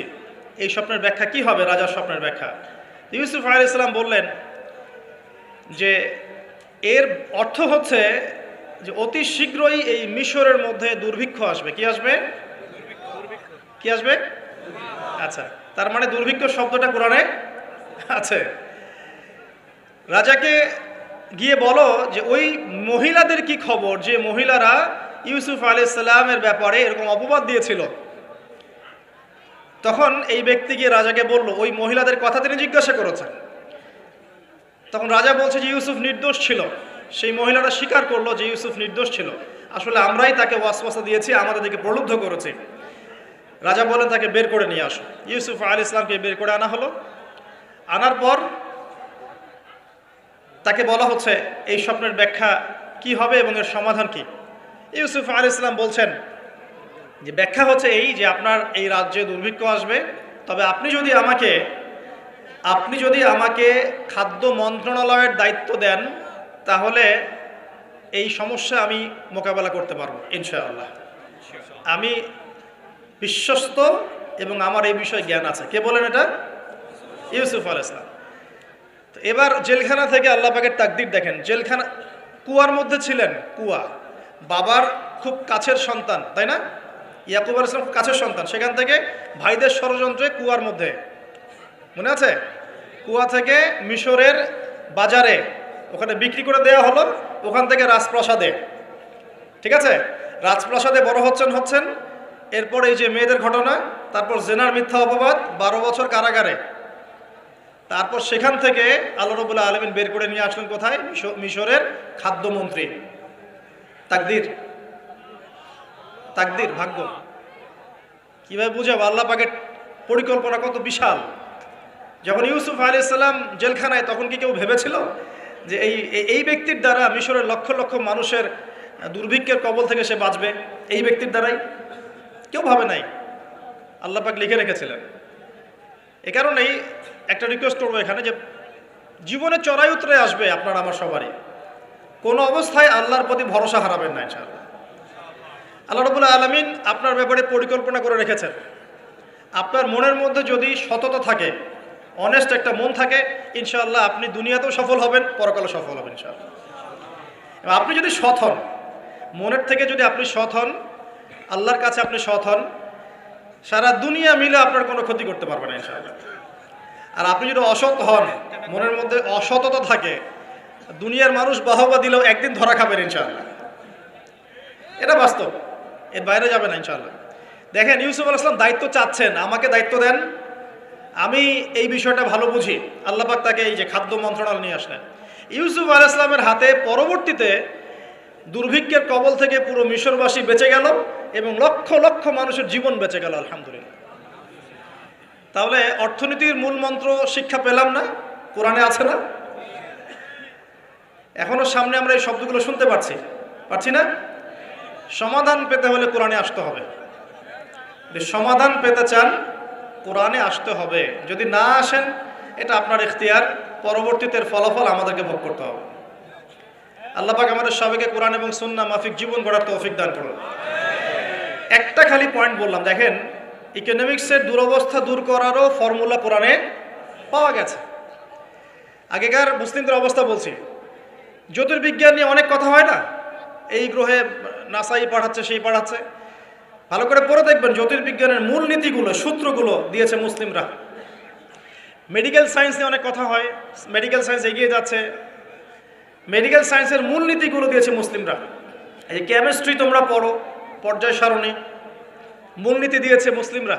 Speaker 1: এই স্বপ্নের ব্যাখ্যা কি হবে, রাজার স্বপ্নের ব্যাখ্যা। ইউসুফ আলাইহিস সালাম বললেন যে এর অর্থ হচ্ছে যে অতি শীঘ্রই এই মিশরের মধ্যে দুর্ভিক্ষ আসবে। কি আসবে? কি আসবে? আচ্ছা, তার মানে দুর্ভিক্ষ শব্দটা কোরআনে আছে। রাজাকে গিয়ে বলো যে ওই মহিলাদের কি খবর, যে মহিলারা ইউসুফ আলাইহিস সালামের ব্যাপারে এরকম অপবাদ দিয়েছিল। তখন এই ব্যক্তি গিয়ে রাজাকে বলল, ওই মহিলাদের কথা তিনি জিজ্ঞাসা করেছেন। তখন রাজা বলছে যে ইউসুফ নির্দোষ ছিল। সেই মহিলারা স্বীকার করলো যে ইউসুফ নির্দোষ ছিল, আসলে আমরাই তাকে ওয়াসওয়াসা দিয়েছি, আমাদেরকে প্রলুব্ধ করেছি। রাজা বলেন তাকে বের করে নিয়ে আসো। ইউসুফ আলাইহিস সালামকে বের করে আনা হলো। আনার পর তাকে বলা হচ্ছে এই স্বপ্নের ব্যাখ্যা কি হবে এবং এর সমাধান কি। ইউসুফ আলাইহিস সালাম বলছেন যে ব্যাখ্যা হচ্ছে এই যে আপনার এই রাজ্যে দুর্ভিক্ষ আসবে, তবে আপনি যদি আমাকে খাদ্য মন্ত্রণালয়ের দায়িত্ব দেন তাহলে এই সমস্যা আমি মোকাবেলা করতে পারবো ইনশাআল্লাহ। আমি বিশ্বস্ত এবং আমার এই বিষয়ে জ্ঞান আছে। কে বলেন এটা? ইউসুফ আলাইহিস সালাম। তো এবার জেলখানা থেকে আল্লাহ পাকের তাকদীর দেখেন। জেলখানা, কুয়ার মধ্যে ছিলেন, কুয়া, বাবার খুব কাছের সন্তান, তাই না? ইয়াকুব আলাইহিস সালাম খুব কাছের সন্তান, সেখান থেকে ভাইদের ষড়যন্ত্রে কুয়ার মধ্যে, মনে আছে? কুয়া থেকে মিশরের বাজারে ওখানে বিক্রি করে দেওয়া হলো, ওখান থেকে রাজপ্রাসাদে, ঠিক আছে, রাজপ্রাসাদে বড় হচ্ছেন। এরপর এই যে মেয়েদের ঘটনা, তারপর জেনার মিথ্যা অপবাদ, 12 বছর কারাগারে। তারপর সেখান থেকে আল্লাহ রাব্বুল আলামিন বের করে নিয়ে আসলেন কোথায়? মিশরের খাদ্যমন্ত্রী। তাকদীর, ভাগ্য। কিভাবে বুঝাবো আল্লাহ পাকের পরিকল্পনা কত বিশাল। যখন ইউসুফ আলাইহিস সালাম জেলখানায়, তখন কি কেউ ভেবেছিল যে এই ব্যক্তির দ্বারা মিশরের লক্ষ লক্ষ মানুষের দুর্ভিক্ষের কবল থেকে সে বাঁচবে? এই ব্যক্তির দ্বারাই কেউ ভাবে নাই, আল্লাহ পাক লিখে রেখেছিলেন। এ কারণেই একটা রিকোয়েস্ট করবো এখানে, যে জীবনে চড়াই উতরে আসবে আপনার আমার সবারই, কোনো অবস্থায় আল্লাহর প্রতি ভরসা হারাবেন না ইনশাআল্লাহ। আল্লাহ রাব্বুল আলামিন আপনার ব্যাপারে পরিকল্পনা করে রেখেছেন। আপনার মনের মধ্যে যদি সততা থাকে, অনেস্ট একটা মন থাকে, ইনশাআল্লাহ আপনি দুনিয়াতেও সফল হবেন, পরকালে সফল হবেন ইনশাআল্লাহ। আপনি যদি সৎ হন, মনের থেকে যদি আপনি সৎ হন, আল্লাহর কাছে আপনি সৎ হন, সারা দুনিয়া মিলে আপনার কোনো ক্ষতি করতে পারবে না ইনশাআল্লাহ। আর আপনি যদি অসৎ হন, মনের মধ্যে অসততা থাকে, দুনিয়ার মানুষ বাহবা দিলেও একদিন ধরা খাবেন ইনশাআল্লাহ। এটা বাস্তব, এর বাইরে যাবে না ইনশাআল্লাহ। দেখেন, ইউসুফ আলাইহিস সালাম দায়িত্ব চাচ্ছেন, আমাকে দায়িত্ব দেন, আমি এই বিষয়টা ভালো বুঝি। আল্লাহ পাক তাকে এই যে খাদ্য মন্ত্রণালয় নিয়ে আসলেন। ইউসুফ আলাইহিস সালামের হাতে পরবর্তীতে দুর্ভিক্ষের কবল থেকে পুরো মিশরবাসী বেঁচে গেল এবং লক্ষ লক্ষ মানুষের জীবন বেঁচে গেল, আলহামদুলিল্লাহ। তাহলে অর্থনীতির মূল মন্ত্র শিক্ষা পেলাম না? কোরআনে আছে না? এখনো সামনে আমরা এই শব্দগুলো শুনতে পারছি না? সমাধান পেতে হলে কোরআনে আসতে হবে। সমাধান পেতে চান, কোরআনে আসতে হবে। যদি না আসেন, এটা আপনার ইখতিয়ার, পরবর্তীতে ফলাফল আমাদেরকে ভোগ করতে হবে। আল্লাহ পাক আমাদের সবাইকে কোরআন এবং সুন্নাহ মাফিক জীবন গড়ার তৌফিক দান করুন। একটা খালি পয়েন্ট বললাম, দেখেন, ইকোনমিক্সের দুরবস্থা দূর করারও ফর্মুলা কোরআনে পাওয়া গেছে। আগেকার মুসলিমদের অবস্থা বলছি, জ্যোতির্বিজ্ঞান নিয়ে অনেক কথা হয় না, এই গ্রহে নাসাই পাঠাচ্ছে, সেই পাঠাচ্ছে। ভালো করে পড়ে দেখবেন, জ্যোতির্বিজ্ঞানের মূল নীতিগুলো, সূত্রগুলো দিয়েছে মুসলিমরা। মেডিকেল সায়েন্স নিয়ে অনেক কথা হয়, মেডিকেল সায়েন্স এগিয়ে যাচ্ছে, মেডিকেল সায়েন্সের মূল নীতিগুলো দিয়েছে মুসলিমরা। এই কেমিস্ট্রি তোমরা পড়ো, পর্যায় সারণী, মূলনীতি দিয়েছে মুসলিমরা।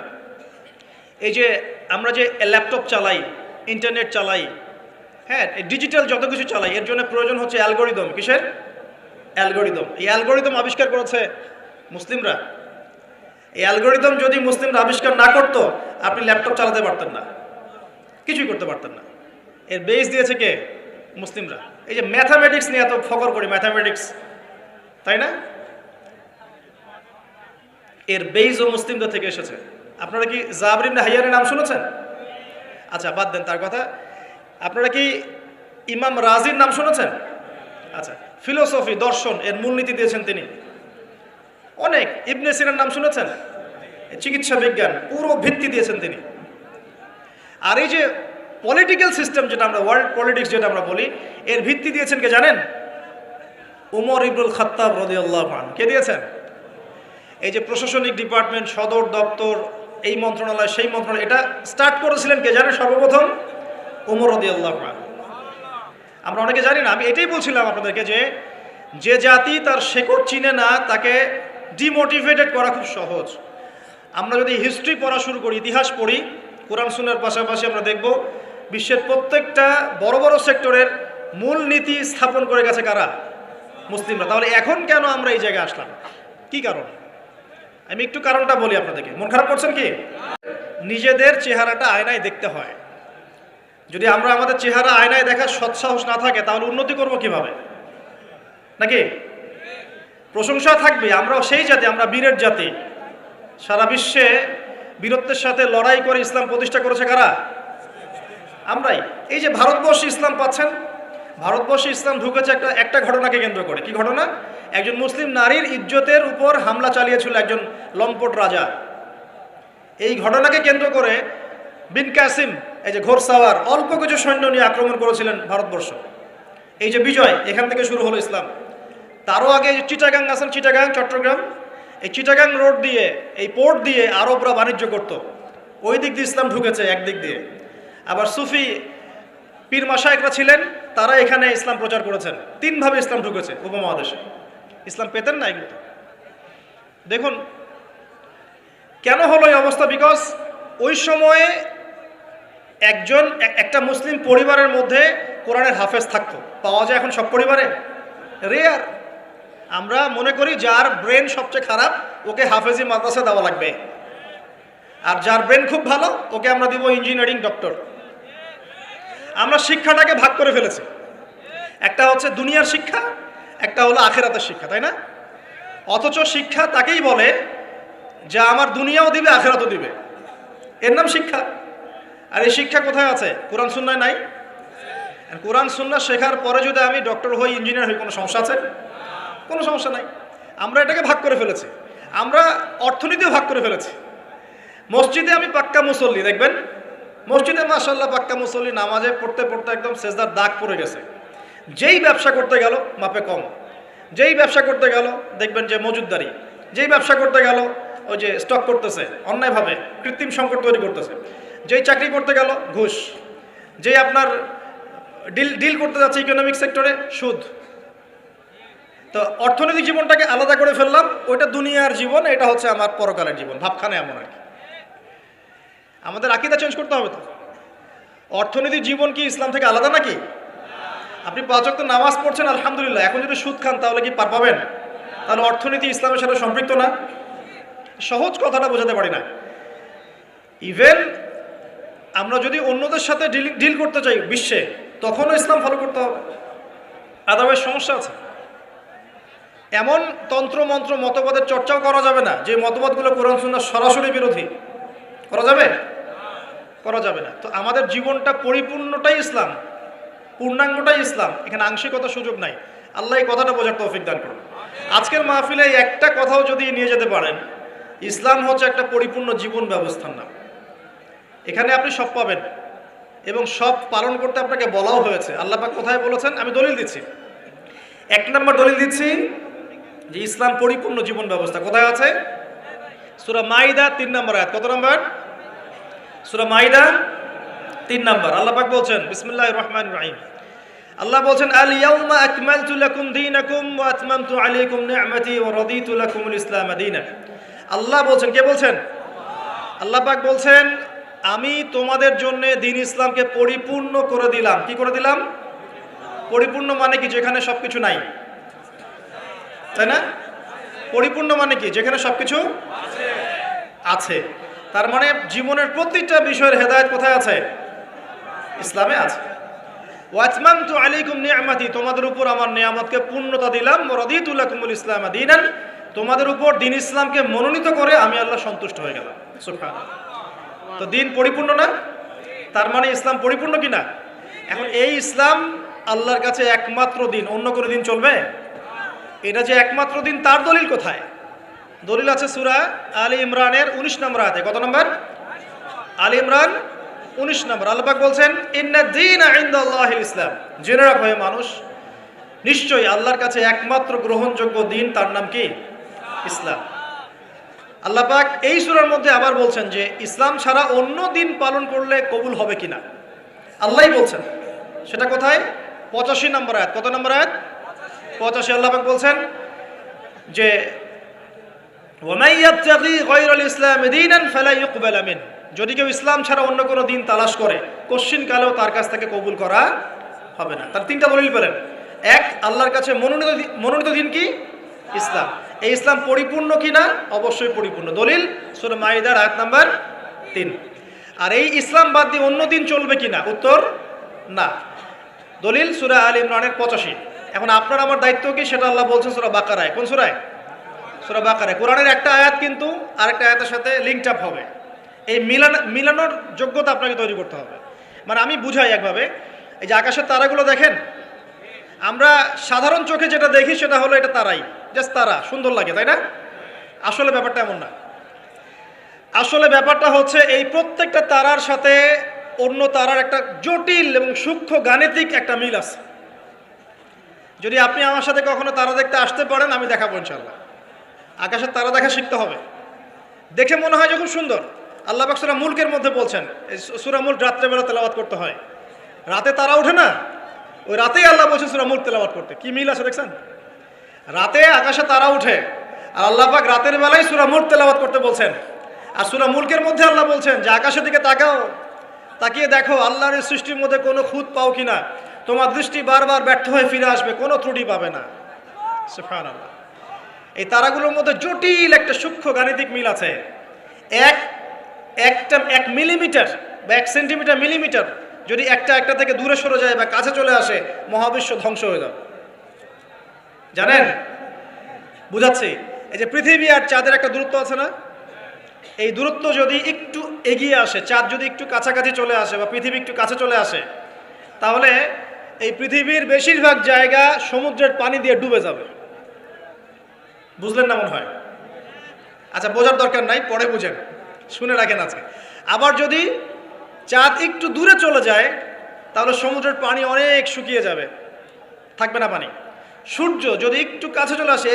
Speaker 1: এই যে আমরা যে ল্যাপটপ চালাই, ইন্টারনেট চালাই, হ্যাঁ, ডিজিটাল যত কিছু চালাই, এর জন্য প্রয়োজন হচ্ছে অ্যালগোরিদম। কিসের অ্যালগোরিদম? এই অ্যালগোরিদম আবিষ্কার করেছে মুসলিমরা। এই অ্যালগোরিদম যদি মুসলিমরা আবিষ্কার না করতো, আপনি ল্যাপটপ চালাতে পারতেন না, কিছুই করতে পারতেন না। এর বেস দিয়েছে কে? মুসলিমরা। এই যে ম্যাথামেটিক্স নিয়ে এত ফকর করি, ম্যাথামেটিক্স, তাই না? এর বেইজও মুসলিমদের থেকে এসেছে। আপনারা কি জাবর ইবনে হাইয়ানের নাম শুনেছেন? আচ্ছা, বাদ দেন তার কথা। আপনারা কি ইমাম রাজির নাম শুনেছেন? আচ্ছা, ফিলোসফি, দর্শন, এর মূলনীতি দিয়েছেন তিনি। অনেক, ইবনে সিনার নাম শুনেছেন? চিকিৎসা বিজ্ঞান, পুরো ভিত্তি দিয়েছেন তিনি। আর এই যে পলিটিক্যাল সিস্টেম, যেটা আমরা ওয়ার্ল্ড পলিটিক্স যেটা আমরা বলি, এর ভিত্তি দিয়েছেন কে জানেন? উমর ইবনুল খাত্তাব রাদিয়াল্লাহু আনহু। কে দিয়েছেন? এই যে প্রশাসনিক ডিপার্টমেন্ট, সদর দপ্তর, এই মন্ত্রণালয়, সেই মন্ত্রণালয়, এটা স্টার্ট করেছিলেন কে জানেন? সর্বপ্রথম উমর রাদিয়াল্লাহু আনহু। আমরা অনেকে জানি না। আমি এটাই বলছিলাম আপনাদেরকে, যে জাতি তার শেকড় চিনে না, তাকে ডিমোটিভেটেড করা খুব সহজ। আমরা যদি হিস্ট্রি পড়া শুরু করি, ইতিহাস পড়ি, কোরআন সুন্নাহর পাশাপাশি আমরা দেখব বিশ্বের প্রত্যেকটা বড় বড় সেক্টরের মূল নীতি স্থাপন করে গেছে কারা? মুসলিমরা। তাহলে এখন কেন আমরা এই জায়গায় আসলাম? কি কারণ? আমি একটু কারণটা বলি আপনাদেরকে। মন খারাপ করছেন কি? নিজেদের চেহারাটা আয়নায় দেখতে হয়। যদি আমরা আমাদের চেহারা আয়নায় দেখার সৎসাহস না থাকে, তাহলে উন্নতি করব কিভাবে? নাকি প্রশংসা থাকবে? আমরাও সেই জাতি, আমরা বীরের জাতি। সারা বিশ্বে বীরত্বের সাথে লড়াই করে ইসলাম প্রতিষ্ঠা করেছে কারা? আমরাই। এই যে ভারতবর্ষে ইসলাম পাচ্ছেন, ভারতবর্ষে ইসলাম ঢুকেছে একটা ঘটনাকে কেন্দ্র করে। কি ঘটনা? একজন মুসলিম নারীর ইজ্জতের উপর হামলা চালিয়েছিল একজন লম্পট রাজা। এই ঘটনাকে কেন্দ্র করে বিন কাসিম, এই যে ঘোরসাওয়ার, অল্প কিছু সৈন্য নিয়ে আক্রমণ করেছিলেন ভারতবর্ষ। এই যে বিজয়, এখান থেকে শুরু হলো ইসলাম। তারও আগে চিটাগাং আছেন, চিটাগাং চট্টগ্রাম, এই চিটাগাং রোড দিয়ে, এই পোর্ট দিয়ে আরবরা বাণিজ্য করত। ওই দিক দিয়ে ইসলাম ঢুকেছে একদিক দিয়ে। আবার সুফি পীর মাশায়েখরা ছিলেন, তারা এখানে ইসলাম প্রচার করেছেন। তিনভাবে ইসলাম ঢুকেছে উপমহাদেশে। ইসলাম পেতেন না এগুলো। দেখুন কেন হলো এই অবস্থা, বিকজ ওই সময়ে একটা মুসলিম পরিবারের মধ্যে কোরআনের হাফেজ থাকতো। পাওয়া যায় এখন সব পরিবারে? রেয়ার। আমরা মনে করি যার ব্রেন সবচেয়ে খারাপ ওকে হাফেজি মাদ্রাসা দেওয়া লাগবে, আর যার ব্রেন খুব ভালো ওকে আমরা দিব ইঞ্জিনিয়ারিং, ডক্টর। আমরা শিক্ষাটাকে ভাগ করে ফেলেছি, একটা হচ্ছে দুনিয়ার শিক্ষা, একটা হলো আখিরাতের শিক্ষা, তাই না? অথচ শিক্ষা তাকেই বলে যা আমার দুনিয়াও দিবে আখিরাতও দিবে, এর নাম শিক্ষা। আর এই শিক্ষা কোথায় আছে? কোরআন সুন্নায় নাই। কোরআন সুন্নাহ শেখার পরে যদি আমি ডক্টর হই, ইঞ্জিনিয়ার হই, কোনো সমস্যা আছে? কোনো সমস্যা নাই। আমরা এটাকে ভাগ করে ফেলেছি। আমরা অর্থনীতিও ভাগ করে ফেলেছি। মসজিদে আমি পাক্কা মুসল্লি, দেখবেন মসজিদে মাশাআল্লাহ পাক্কা মুসল্লি, নামাজে পড়তে পড়তে একদম সেজদার দাগ পড়ে গেছে। যেই ব্যবসা করতে গেল মাপে কম, যেই ব্যবসা করতে গেল দেখবেন যে মজুদদারি, যেই ব্যবসা করতে গেল ওই যে স্টক করতেছে অন্যায়ভাবে, কৃত্রিম সংকট তৈরি করতেছে। যেই চাকরি করতে গেল ঘুষ, যেই আপনার ডিল করতে যাচ্ছে ইকোনমিক সেক্টরে সুদ। তো অর্থনৈতিক জীবনটাকে আলাদা করে ফেললাম, ওইটা দুনিয়ার জীবন, এটা হচ্ছে আমার পরকালের জীবন, ভাবখানে এমন আর কি। আমাদের আকীদা চেঞ্জ করতে হবে তো। অর্থনৈতিক জীবন কি ইসলাম থেকে আলাদা নাকি? আপনি 5 ওয়াক্ত নামাজ পড়ছেন আলহামদুলিল্লাহ, এখন যদি সুদ খান তাহলে কি পার পাবেন? তাহলে অর্থনীতি ইসলামের সাথে সম্পৃক্ত না? সহজ কথাটা বোঝাতে পারি না। ইভেন আমরা যদি অন্যদের সাথে ডিল করতে চাই বিশ্বে, তখনও ইসলাম ফলো করতে হবে, আদারওয়াইজ সমস্যা আছে। এমন তন্ত্র মন্ত্র মতবাদের চর্চাও করা যাবে না যে মতবাদগুলো কোরআন সুন্নাহ সরাসরি বিরোধী। করা যাবে? করা যাবে না। তো আমাদের জীবনটা পরিপূর্ণটাই ইসলাম, পূর্ণাঙ্গটাই ইসলাম, এখানে আংশিকতার সুযোগ নাই। আল্লাহ এই কথাটা বোঝার তৌফিক দান করুন। আজকের মাহফিলে একটা কথাও যদি নিয়ে যেতে পারেন, ইসলাম হচ্ছে একটা পরিপূর্ণ জীবন ব্যবস্থার নাম। এখানে আপনি সব পাবেন এবং সব পালন করতে আপনাকে বলাও হয়েছে। আল্লাহ পাক কোথায় বলেছেন? আমি দলিল দিচ্ছি, 1 নম্বর দলিল দিচ্ছি যে ইসলাম পরিপূর্ণ জীবন ব্যবস্থা। কোথায় আছে? সূরা মাইদা 3 নম্বর আয়াত। কত নম্বর? সূরা মাইদা 3 নম্বর। আল্লাহ পাক বলছেন, বিসমিল্লাহির রহমানির রহিম, আল্লাহ বলছেন, আল ইয়াউমা আকমালতু লাকুম দীনাকুম ওয়া আতমামতু আলাইকুম নি'মাতি ওয়া রাদিতু লাকুমুল ইসলাম দীনান। আল্লাহ বলছেন, কে বলছেন? আল্লাহ পাক বলছেন, আমি তোমাদের জন্য দ্বীন ইসলামকে পরিপূর্ণ করে দিলাম। কি করে দিলাম? পরিপূর্ণ মানে কি? যেখানে সবকিছু নাই, তাই না? পরিপূর্ণ মানে কি? যেখানে সবকিছু আছে। তার মানে জীবনের প্রতিটা বিষয়ের হেদায়েত কোথায় আছে? ইসলামে আছে। ওয়া আতমামতু আলাইকুম নি'মাতি, তোমাদের উপর আমার নিয়ামতকে পূর্ণতা দিলাম। ওয়া রাদিতু লাকুমুল ইসলাম দীনান, তোমাদের উপর দ্বীন ইসলামকে মনোনীত করে আমি আল্লাহ সন্তুষ্ট হয়ে গেলাম। সুবহানাল্লাহ। তো দ্বীন পরিপূর্ণ না? তার মানে ইসলাম পরিপূর্ণ কি না? এখন এই ইসলাম আল্লাহর কাছে একমাত্র দিন, অন্য কোনো দিন চলবে? এটা যে একমাত্র দিন, তার দলিল কোথায়? দলিল আছে সূরা আলী ইমরানের 19 নম্বর আয়াতে। কত নম্বর? আলী ইমরান 19 নম্বর। আল্লাহ পাক বলছেন, ইন্নাদ দীনা ইনদাল্লাহিল ইসলাম, জেনে রাখো হে মানুষ, নিশ্চয়ই আল্লাহর কাছে একমাত্র গ্রহণযোগ্য দিন, তার নাম কি? ইসলাম। আল্লাহ পাক এই সূরার মধ্যে আবার বলছেন যে ইসলাম ছাড়া অন্য দিন পালন করলে কবুল হবে কিনা, আল্লাহই বলছেন। সেটা কোথায়? 85 নম্বর আয়াত। কত নম্বর আয়াত? 85। আল্লাহ পাক বলছেন যে ওয়ামাই ইয়াবতাগি গায়রাল ইসলাম দীনান ফালা ইউকবাল মিন, যদি কেউ ইসলাম ছাড়া অন্য কোনো দিন তালাশ করে কোশ্চিন কালেও তার কাছ থেকে কবুল করা হবে না। তার 3টা দলিল পেলেন। 1, আল্লাহর কাছে মনোনীত দিন কি? ইসলাম। এই ইসলাম পরিপূর্ণ কিনা? অবশ্যই পরিপূর্ণ। দলিল সূরা মাইদার আয়াত নাম্বার 3। আর এই ইসলাম বাদ দিয়ে অন্য দিন চলবে কিনা? উত্তর না। দলিল সূরা আলী ইমরানের 85। এখন আপনার আমার দায়িত্ব কি সেটা আল্লাহ বলছেন সূরা বাকারায়। কোন সূরায়? সূরা বাকারায়। কোরআনের একটা আয়াত কিন্তু আরেকটা আয়াতের সাথে লিঙ্কড আপ হবে। এই মিলানোর যোগ্যতা আপনাকে তৈরি করতে হবে। মানে আমি বুঝাই একভাবে, এই যে আকাশের তারাগুলো দেখেন, আমরা সাধারণ চোখে যেটা দেখি সেটা হলো এটা তারাই, জাস্ট তারা, সুন্দর লাগে, তাই না? আসলে ব্যাপারটা এমন না। আসলে ব্যাপারটা হচ্ছে এই প্রত্যেকটা তারার সাথে অন্য তারার একটা জটিল এবং সূক্ষ্ম গাণিতিক একটা মিল আছে। যদি আপনি আমার সাথে কখনো তারা দেখতে আসতে পারেন, আমি দেখাবো ইনশাল্লাহ। আকাশের তারা দেখা শিখতে হবে। দেখে মনে হয় যে খুব সুন্দর। আল্লাহ পাক সূরা মুলকের মধ্যে বলছেন, এই সূরা মুলক রাত্রেবেলা তেলাওয়াত করতে হয়, রাতে তারা ওঠে না, ওই রাতেই আল্লাহ বলছেন সূরা মুলক তেলাওয়াত করতে। কি মিল আছে দেখছেন? রাতে আকাশে তারা উঠে, আর আল্লাহ পাক রাতের বেলায় সূরা মুলক তেলাওয়াত করতে বলছেন। আর সূরা মুলকের মধ্যে আল্লাহ বলছেন যে আকাশের দিকে তাকাও, তাকিয়ে দেখো আল্লাহর এই সৃষ্টির মধ্যে কোনো খুঁত পাও কিনা। তোমার দৃষ্টি বারবার ব্যর্থ হয়ে ফিরে আসবে, কোনো ত্রুটি পাবে না। সুবহানাল্লাহ। এই তারাগুলোর মধ্যে জটিল একটা সূক্ষ্ম গাণিতিক মিল আছে। এক মিলিমিটার বা 1 সেন্টিমিটার মিলিমিটার যদি একটা থেকে দূরে সরে যায় বা কাছে চলে আসে, মহাবিশ্ব ধ্বংস হয়ে যাবে। জানেন? বুঝাচ্ছি। এই যে পৃথিবী আর চাঁদের একটা দূরত্ব আছে না, এই দূরত্ব যদি একটু এগিয়ে আসে, চাঁদ যদি একটু কাছাকাছি চলে আসে বা পৃথিবী একটু কাছে চলে আসে, তাহলে এই পৃথিবীর বেশিরভাগ জায়গা সমুদ্রের পানি দিয়ে ডুবে যাবে। বুঝলেন না মনে হয়? আচ্ছা, বোঝার দরকার নাই, পরে বুঝেন, শুনে রাখেন আজকে। আবার যদি চাঁদ একটু দূরে চলে যায়, তাহলে সমুদ্রের পানি অনেক শুকিয়ে যাবে, থাকবে না পানি। সূর্য যদি একটু কাছে চলে আসে,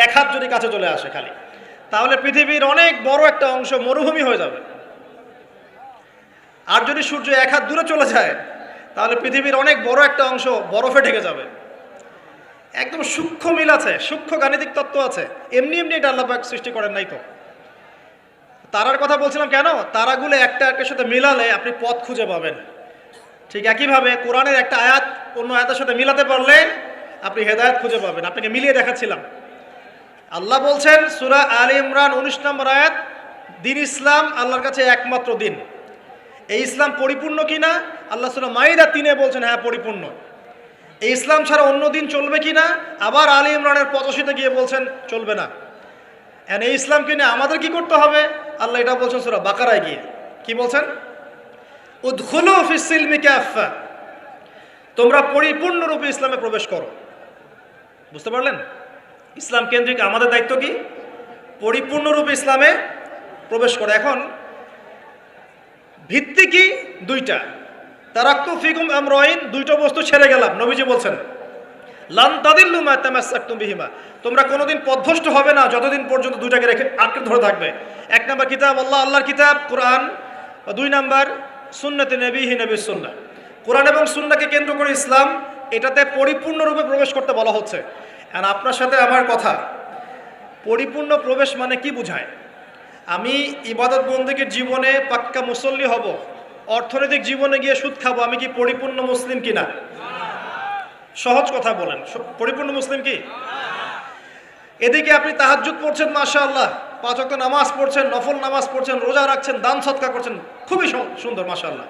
Speaker 1: এক হাত যদি কাছে চলে আসে খালি, তাহলে পৃথিবীর অনেক বড় একটা অংশ মরুভূমি হয়ে যাবে। আর যদি সূর্য 1 হাত দূরে চলে যায়, তাহলে পৃথিবীর অনেক বড় একটা অংশ বরফে ঢেকে যাবে। একদম সূক্ষ্ম মিল আছে, সূক্ষ্ম গাণিতিক তত্ত্ব আছে। এমনি এমনি এটা আল্লাহ পাক সৃষ্টি করেন নাই তো। তারার কথা বলছিলাম কেন? তারাগুলো একটার সাথে মিলালে আপনি পথ খুঁজে পাবেন। ঠিক একইভাবে কোরআনের একটা আয়াত অন্য আয়াতের সাথে মিলাতে পারলে আপনি হেদায়েত খুঁজে পাবেন। আপনাকে মিলিয়ে দেখাচ্ছিলাম। আল্লাহ বলছেন সূরা আলে ইমরান 19 নম্বর আয়াত, দিন ইসলাম আল্লাহর কাছে একমাত্র দিন। এই ইসলাম পরিপূর্ণ কিনা? আল্লাহ সূরা মাইদা 3-এ বলছেন হ্যাঁ পরিপূর্ণ। এই ইসলাম ছাড়া অন্য দিন চলবে কিনা? আবার আলে ইমরানের 85-তে গিয়ে বলছেন চলবে না। এই ইসলামকে নিয়ে আমাদের কি করতে হবে? আল্লাহ এটা বলছেন সূরা বাকারায় গিয়ে। কি বলছেন? উদখুলু ফিস সিলমি কাফা, তোমরা পরিপূর্ণরূপে ইসলামে প্রবেশ করো। বুঝতে পারলেন? ইসলাম কেন্দ্রিক আমাদের দায়িত্ব কি? পরিপূর্ণরূপে ইসলামে প্রবেশ করা। এখন ভিত্তি কি? 2টা। তারাক্তু ফিকুম আমরাইন, 2টা বস্তু ছেড়ে গেলাম। নবীজি বলছেন লান তাদিল্লু মা তামাসসাকতুম বিহিমা, তোমরা কোনোদিন পথভ্রষ্ট হবে না যতদিন পর্যন্ত 2টাকে রেখে আঁকড়ে ধরে থাকবে। 1 নাম্বার কিতাব আল্লাহ, আল্লাহর কিতাব কোরআন, 2 নাম্বার সুন্নতে নবীহি, নবীর সুন্নাহ। কোরআন এবং সুন্নাহকে কেন্দ্র করে ইসলাম, এটাতে পরিপূর্ণরূপে প্রবেশ করতে বলা হচ্ছে। আর আপনার সাথে আমার কথা, পরিপূর্ণ প্রবেশ মানে কি বোঝায়? আমি ইবাদত বন্দেগীর জীবনে পাক্কা মুসল্লি হব, অর্থনৈতিক জীবনে গিয়ে সুদ খাবো, আমি কি পরিপূর্ণ মুসলিম কিনা? সহজ কথা বলেন, পরিপূর্ণ মুসলিম কি? এদিকে আপনি তাহাজ্জুদ পড়ছেন, মাশাআল্লাহ, 5 ওয়াক্ত নামাজ পড়ছেন, নফল নামাজ পড়ছেন, রোজা রাখছেন, দান সদকা করছেন, খুবই সুন্দর মাশাআল্লাহ।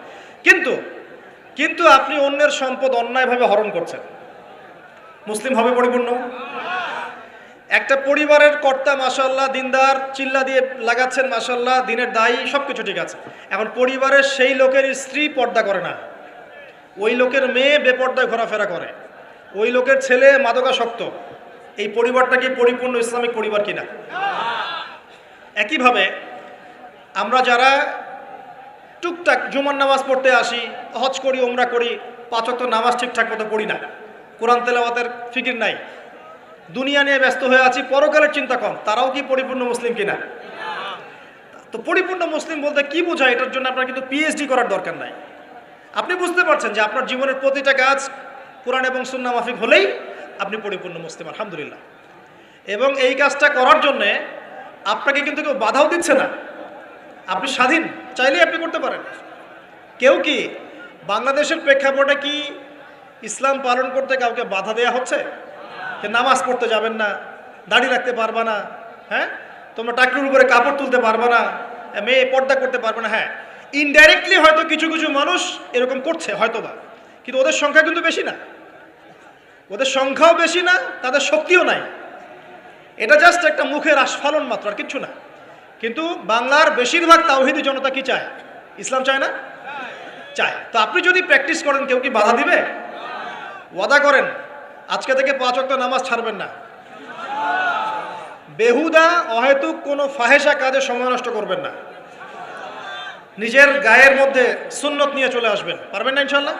Speaker 1: কিন্তু আপনি অন্যের সম্পদ অন্যায়ভাবে হরণ করছেন, মুসলিম হবে পরিপূর্ণ? একটা পরিবারের কর্তা মাশাআল্লাহ, দিনদার, চিল্লা দিয়ে লাগাচ্ছেন মাশাআল্লাহ, দিনের দায়ী, সবকিছু ঠিক আছে। এখন পরিবারের সেই লোকের স্ত্রী পর্দা করে না, ওই লোকের মেয়ে বেপর্দায় ঘোরাফেরা করে, ওই লোকের ছেলে মাদকাসক্ত, এই পরিবারটা কি পরিপূর্ণ ইসলামিক পরিবার কিনা? একইভাবে আমরা যারা টুকটাক জুমার নামাজ পড়তে আসি, হজ করি, ওমরা করি, 5 ওয়াক্ত নামাজ ঠিকঠাক মতো পড়ি না, কোরআন তেলাওয়াতের ফিকির নাই, দুনিয়া নিয়ে ব্যস্ত হয়ে আছি, পরকালের চিন্তা কম, তারাও কি পরিপূর্ণ মুসলিম কিনা? তো পরিপূর্ণ মুসলিম বলতে কি বোঝায়? এটার জন্য আপনার কিন্তু পিএইচডি করার দরকার নাই। আপনি বুঝতে পারছেন যে আপনার জীবনের প্রতিটা কাজ কোরআন এবং সুন্নাহ মাফিক হলেই আপনি পরিপূর্ণ মুসলিম, আলহামদুলিল্লাহ। এবং এই কাজটা করার জন্যে আপনাকে কিন্তু কেউ বাধাও দিচ্ছে না, আপনি স্বাধীন, চাইলেই আপনি করতে পারেন। কেউ কি বাংলাদেশের প্রেক্ষাপটে কি ইসলাম পালন করতে কাউকে বাধা দেয়া হচ্ছে? যে নামাজ পড়তে যাবেন না, দাড়ি রাখতে পারবা না, হ্যাঁ, তোমরা টাকলুর উপরে কাপড় তুলতে পারবা না, মেয়ে পর্দা করতে পারবে না। হ্যাঁ, ইনডাইরেক্টলি হয়তো কিছু মানুষ এরকম করছে হয়তোবা, কিন্তু ওদের সংখ্যা কিন্তু বেশি না, ওদের সংখ্যাও বেশি না, তাদের শক্তিও নাই। এটা জাস্ট একটা মুখের আস্ফালন মাত্র, আর কিচ্ছু না। কিন্তু বাংলার বেশিরভাগ তাওহীদি জনতা কি চায়? ইসলাম চায় না? চায়। তো আপনি যদি প্র্যাকটিস করেন, কেউ কি বাধা দিবে? ওয়াদা করেন আজকে থেকে 5 ওয়াক্ত নামাজ ছাড়বেন না, বেহুদা অহেতুক কোনো ফাহেসা কাজে সময় নষ্ট করবেন না, নিজের গায়ের মধ্যে সুন্নত নিয়ে চলে আসবেন, পারবেন না ইনশাআল্লাহ?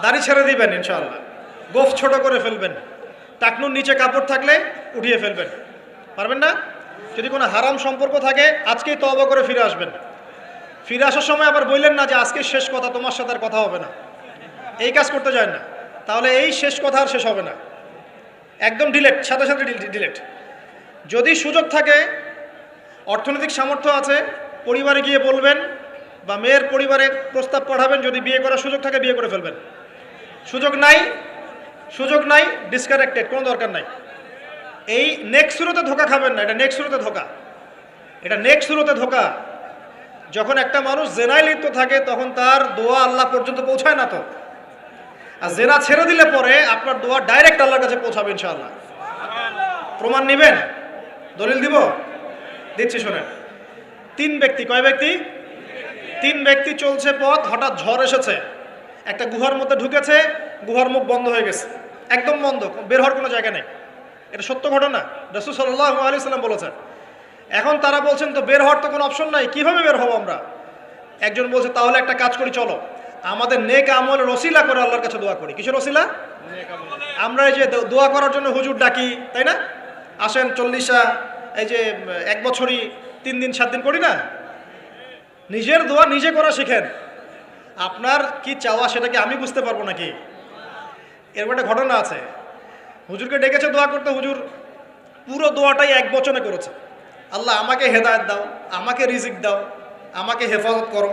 Speaker 1: দাড়ি ছেড়ে দিবেন ইনশাআল্লাহ, গোফ ছোট করে ফেলবেন, টাকনুর নিচে কাপড় থাকলে উঠিয়ে ফেলবেন। পারবেন না? যদি কোনো হারাম সম্পর্ক থাকে আজকেই তওবা করে ফিরে আসবেন। ফিরে আসার সময় আবার বললেন না যে আজকে শেষ কথা, তোমার সাথে আর কথা হবে না। এই কাজ করতে যায় না, তাহলে এই শেষ কথা আর শেষ হবে না, একদম ডিলেট, সাথে সাথে ডিলেট। যদি সুযোগ থাকে, অর্থনৈতিক সামর্থ্য আছে, পরিবারে গিয়ে বলবেন বা মেয়ের পরিবারে প্রস্তাব পাঠাবেন, যদি বিয়ে করার সুযোগ থাকে বিয়ে করে ফেলবেন। সুযোগ নাই, ডিসকানেক্টেড, কোনো দরকার নাই। এই নেক্সট শুরুতে ধোকা খাবেন না, এটা নেক্সট শুরুতে ধোকা, এটা নেক্সট শুরুতে ধোকা। যখন একটা মানুষ জেনায় লিপ্ত থাকে তখন তার দোয়া আল্লাহ পর্যন্ত পৌঁছায় না তো, আর জেনা ছেড়ে দিলে পরে আপনার দোয়া ডাইরেক্ট আল্লাহর কাছে পৌঁছাবে ইনশাআল্লাহ। প্রমাণ নেবেন? দলিল দিব? দিচ্ছি শোনেন। তিন ব্যক্তি, কয় ব্যক্তি? তিন ব্যক্তি চলছে পথ, হঠাৎ ঝড় এসেছে, একটা গুহার মধ্যে ঢুকেছে, গুহার মুখ বন্ধ হয়ে গেছে, একদম বন্ধ, বের হওয়ার কোনো জায়গা নেই। এটা সত্য ঘটনা, রাসূল সাল্লাল্লাহু আলাইহি সাল্লাম বলেছেন। এখন তারা বলছেন তো বের হওয়ার তো কোনো অপশন নাই, কিভাবে বের হবো আমরা? একজন বলছে তাহলে একটা কাজ করি, চলো আমাদের নেক আমলের ওসিলা করে আল্লাহর কাছে দোয়া করি। কিসের ওসিলা? আমরা এই যে দোয়া করার জন্য হুজুর ডাকি, তাই না? আসেন 40টা, এই যে 1 বছরই 3 দিন 7 দিন করি না? নিজের দোয়া নিজে করা শিখেন। আপনার কি চাওয়া সেটা কি আমি বুঝতে পারবো নাকি? এরকম একটা ঘটনা আছে, হুজুরকে ডেকেছে দোয়া করতে, হুজুর পুরো দোয়াটাই এক বচনে করেছে, আল্লাহ আমাকে হেদায়েত দাও, আমাকে রিজিক দাও, আমাকে হেফাজত করো।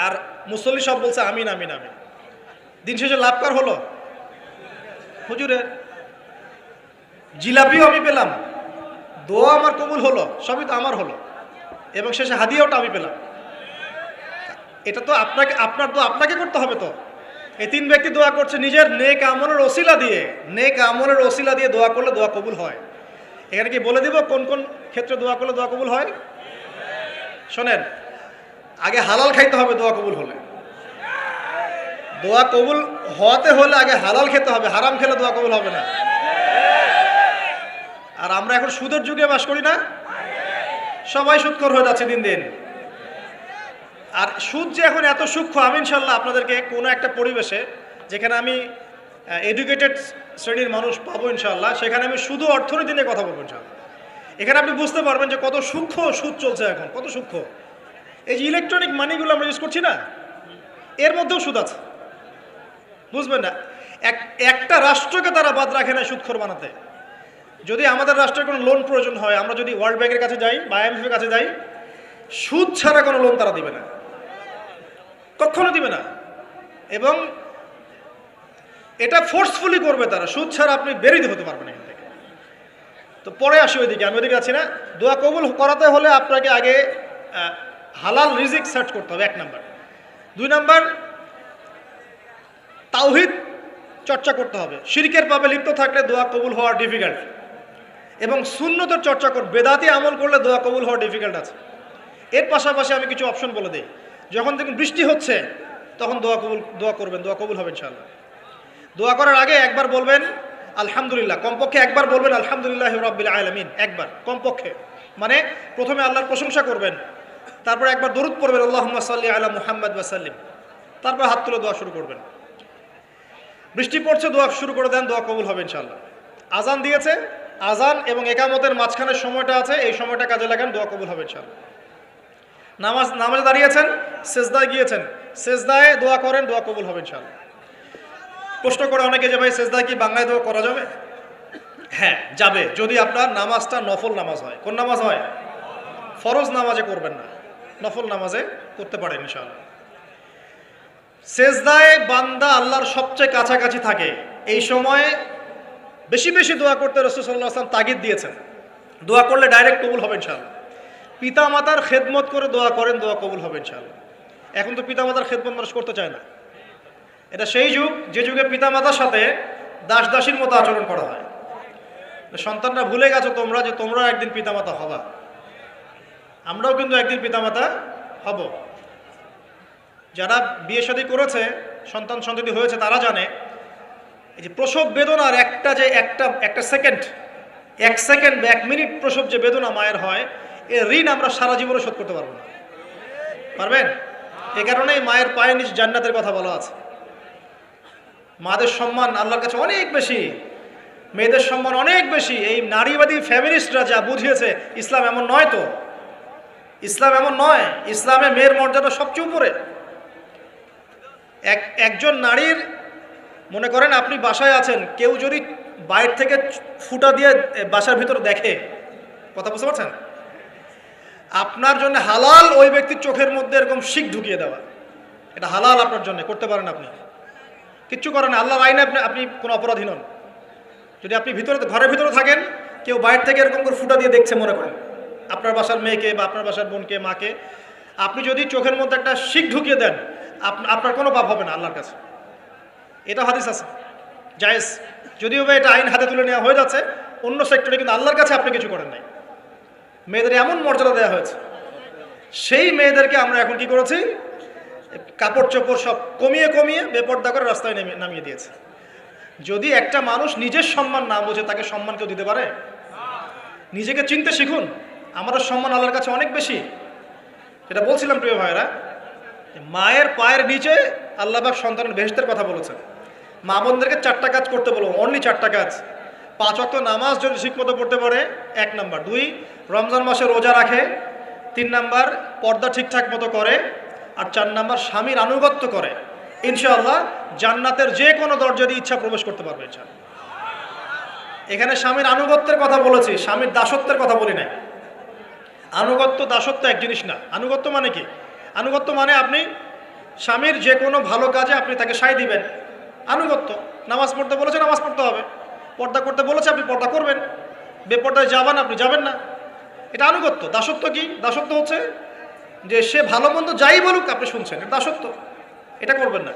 Speaker 1: আর মুসল্লি সব বলছে আমিন আমিন আমিন। দিন শেষে লাভ কার হলো? হুজুরের। জিলাপিও আমি পেলাম, দোয়া আমার কবুল হলো, সবই তো আমার হলো, এবং শেষে হাদিয়াওটা আমি পেলাম। এটা তো আপনাকে, আপনার দোয়া আপনাকে করতে হবে তো। এই তিন ব্যক্তি দোয়া করছে নিজের নেক আমলের ওসিলা দিয়ে, নেক আমলের ওসিলা দিয়ে দোয়া করলে দোয়া কবুল হয়। এখানে কি বলে দিব কোন কোন ক্ষেত্রে দোয়া করলে দোয়া কবুল হয়? শোনেন, আগে হালাল খাইতে হবে দোয়া কবুল হলে। দোয়া কবুল হওয়াতে হলে আগে হালাল খেতে হবে, হারাম খেলে দোয়া কবুল হবে না। আর আমরা এখন সুদের যুগে বাস করি না? সবাই সুদখোর হয়ে যাচ্ছে দিন দিন। আর সুদ যে এখন এত সূক্ষ্ম, আমি ইনশাল্লাহ আপনাদেরকে কোনো একটা পরিবেশে যেখানে আমি এডুকেটেড শ্রেণীর মানুষ পাবো ইনশাল্লাহ, সেখানে আমি শুধু অর্থনীতি নিয়ে কথা বলবো ইনশাল্লাহ। এখানে আপনি বুঝতে পারবেন যে কত সূক্ষ্ম সুদ চলছে এখন, কত সূক্ষ্ম। এই যে ইলেকট্রনিক মানিগুলো আমরা ইউজ করছি না, এর মধ্যেও সুদ আছে, বুঝবেন না? একটা রাষ্ট্রকে তারা বাদ রাখে না সুদখোর বানাতে। যদি আমাদের রাষ্ট্রের কোনো লোন প্রয়োজন হয়, আমরা যদি ওয়ার্ল্ড ব্যাংকের কাছে যাই বা IMF এর কাছে যাই, সুদ ছাড়া কোনো লোন তারা দিবে না, কখনো দিবে না। এবং এটা ফোর্সফুলি করবে তারা, সুদ ছাড়া আপনি বেরিয়ে হতে পারবেন এখান থেকে। তো পরে আসি ওইদিকে, আমি ওইদিকে আছি না। দোয়া কবুল করাতে হলে আপনাকে আগে হালাল রিজিক সার্চ করতে হবে, 1 নাম্বার। 2 নাম্বার, তাওহীদ চর্চা করতে হবে। শিরকের পাপে লিপ্ত থাকলে দোয়া কবুল হওয়া ডিফিকাল্ট। এবং সুন্নতের চর্চা করবে, বেদাতি আমল করলে দোয়া কবুল হওয়া ডিফিকাল্ট আছে। এর পাশাপাশি আমি কিছু অপশন বলে দিই। যখন দেখুন বৃষ্টি হচ্ছে তখন দোয়া করবেন, দোয়া কবুল হবে ইনশাআল্লাহ। দোয়া করার আগে একবার বলবেন আলহামদুলিল্লাহ, কমপক্ষে একবার বলবেন আলহামদুলিল্লাহি রাব্বিল আলামিন, একবার কমপক্ষে। মানে প্রথমে আল্লাহর প্রশংসা করবেন, তারপর একবার দরুদ পড়বেন আল্লাহুম্মা সাল্লি আলা মুহাম্মাদ ওয়া সাল্লিম, তারপর হাত তুলে দোয়া শুরু করবেন। বৃষ্টি পড়ছে, দোয়া শুরু করে দেন, দোয়া কবুল হবে ইনশাআল্লাহ। আজান দিয়েছে, আজান এবং একামতের মাঝখানের সময়টা আছে, এই সময়টা কাজে লাগান, দোয়া কবুল হবে ইনশাআল্লাহ। নামাজে দাঁড়িয়েছেন, সেজদায় গিয়েছেন, সেজদায় দোয়া করেন, দোয়া কবুল হবে ইনশাআল্লাহ। প্রশ্ন করে অনেকে যে ভাই সেজদায় কি বাংলায় দোয়া করা যাবে? হ্যাঁ যাবে, যদি আপনার নামাজটা নফল নামাজ হয়। কোন নামাজ হয়? ফরজ নামাজে করবেন না, নফল নামাজে করতে পারেন ইনশাআল্লাহ। সেজদায় বান্দা আল্লাহর সবচেয়ে কাছাকাছি থাকে, এই সময়ে বেশি বেশি দোয়া করতে রাসূল সাল্লাল্লাহু আলাইহি ওয়াসাল্লাম তাগিদ দিয়েছেন। দোয়া করলে ডাইরেক্ট কবুল হবে ইনশাআল্লাহ। পিতা মাতার খেদমত করে দোয়া করেন, দোয়া কবুল হবে ইনশাআল্লাহ। এখন তো পিতা মাতার খেদমত মানুষ করতে চায় না। এটা সেই যুগ যে যুগে পিতা মাতার সাথে দাস দাসীর মতো আচরণ করা হয়। সন্তানরা ভুলে গেছো তোমরা যে তোমরা একদিন পিতা মাতা হবা, আমরাও কিন্তু একদিন পিতা মাতা হব। যারা বিয়ে শাদী করেছে, সন্তান সন্ততি হয়েছে, তারা জানে এই যে প্রসব বেদনার একটা সেকেন্ড, 1 সেকেন্ড বা 1 মিনিট প্রসব যে বেদনা মায়ের হয়, এর ঋণ আমরা সারা জীবনে শোধ করতে পারবো না। পারবেন? এই কারণেই মায়ের পায়ের নিচে জান্নাতের কথা বলা আছে। মাদের সম্মান আল্লাহর কাছে অনেক বেশি, মেয়েদের সম্মান অনেক বেশি। এই নারীবাদী ফ্যামিলিস্টরা যা বুঝিয়েছে, ইসলাম এমন নয় তো, ইসলাম এমন নয়। ইসলামে মেয়ের মর্যাদা সবচেয়ে উপরে। একজন নারীর, মনে করেন আপনি বাসায় আছেন, কেউ যদি বাইরে থেকে ফুটা দিয়ে বাসার ভিতর দেখে, কথা বুঝতে পারছেন, আপনার জন্য হালাল ওই ব্যক্তির চোখের মধ্যে এরকম শিক ঢুকিয়ে দেওয়া, এটা হালাল আপনার জন্য, করতে পারেন আপনি, কিচ্ছু করেন না, আল্লাহর আইনে আপনি কোনো অপরাধী নন। যদি আপনি ঘরের ভিতরে থাকেন, কেউ বাইরে থেকে এরকম করে ফুটা দিয়ে দেখছে, মনে করেন আপনার বাসার মেয়েকে বা আপনার বাসার বোনকে, মাকে, আপনি যদি চোখের মধ্যে একটা শিক ঢুকিয়ে দেন, আপনার কোনো পাপ হবে না আল্লাহর কাছে। এটা হাদিস আছে, জায়েজ, যদিও বা এটা আইন হাতে তুলে নেওয়া হয়ে যাচ্ছে অন্য সেক্টরে, কিন্তু আল্লাহর কাছে আপনি কিছু করেন নাই। মেয়েদের এমন মর্যাদা দেওয়া হয়েছে, সেই মেয়েদেরকে আমরা এখন কি করেছি, কাপড় চোপড় সব কমিয়ে কমিয়ে বেপর্দা করে রাস্তায় নামিয়ে দিয়েছে। যদি একটা মানুষ নিজের সম্মান না বোঝে, তাকে সম্মান কেউ দিতে পারে? নিজেকে চিনতে শিখুন, আমাদের সম্মান আল্লাহর কাছে অনেক বেশি। এটা বলছিলাম প্রিয় ভাইরা, মায়ের পায়ের নিচে আল্লাহ পাক সন্তানের বেহেশতের কথা বলেছেন। মা বোনদেরকে 4টা কাজ করতে বলবো, অনলি 4টা কাজ। 5 ওয়াক্ত নামাজ যদি ঠিকমতো পড়তে পারে, 1 নাম্বার। 2, রমজান মাসে রোজা রাখে। 3 নাম্বার, পর্দা ঠিকঠাক মতো করে। আর 4 নাম্বার, স্বামীর আনুগত্য করে। ইনশাআল্লাহ জান্নাতের যে কোনো দরজা দিয়ে ইচ্ছা প্রবেশ করতে পারবে ইনশাআল্লাহ। এখানে স্বামীর আনুগত্যের কথা বলেছি, স্বামীর দাসত্বের কথা বলি নাই। আনুগত্য দাসত্ব এক জিনিস না। আনুগত্য মানে কি? আনুগত্য মানে আপনি স্বামীর যে কোনো ভালো কাজে আপনি তাকে সায় দিবেন, আনুগত্য। নামাজ পড়তে বলেছে, নামাজ পড়তে হবে। পর্দা করতে বলেছে, আপনি পর্দা করবেন। বেপর্দায় যাবেন, আপনি যাবেন না, এটা আনুগত্য। দাসত্ব কি? দাসত্ব হচ্ছে যে সে ভালো মন্দ যাই বলুক আপনি শুনছেন, এটা দাসত্ব, এটা করবেন না।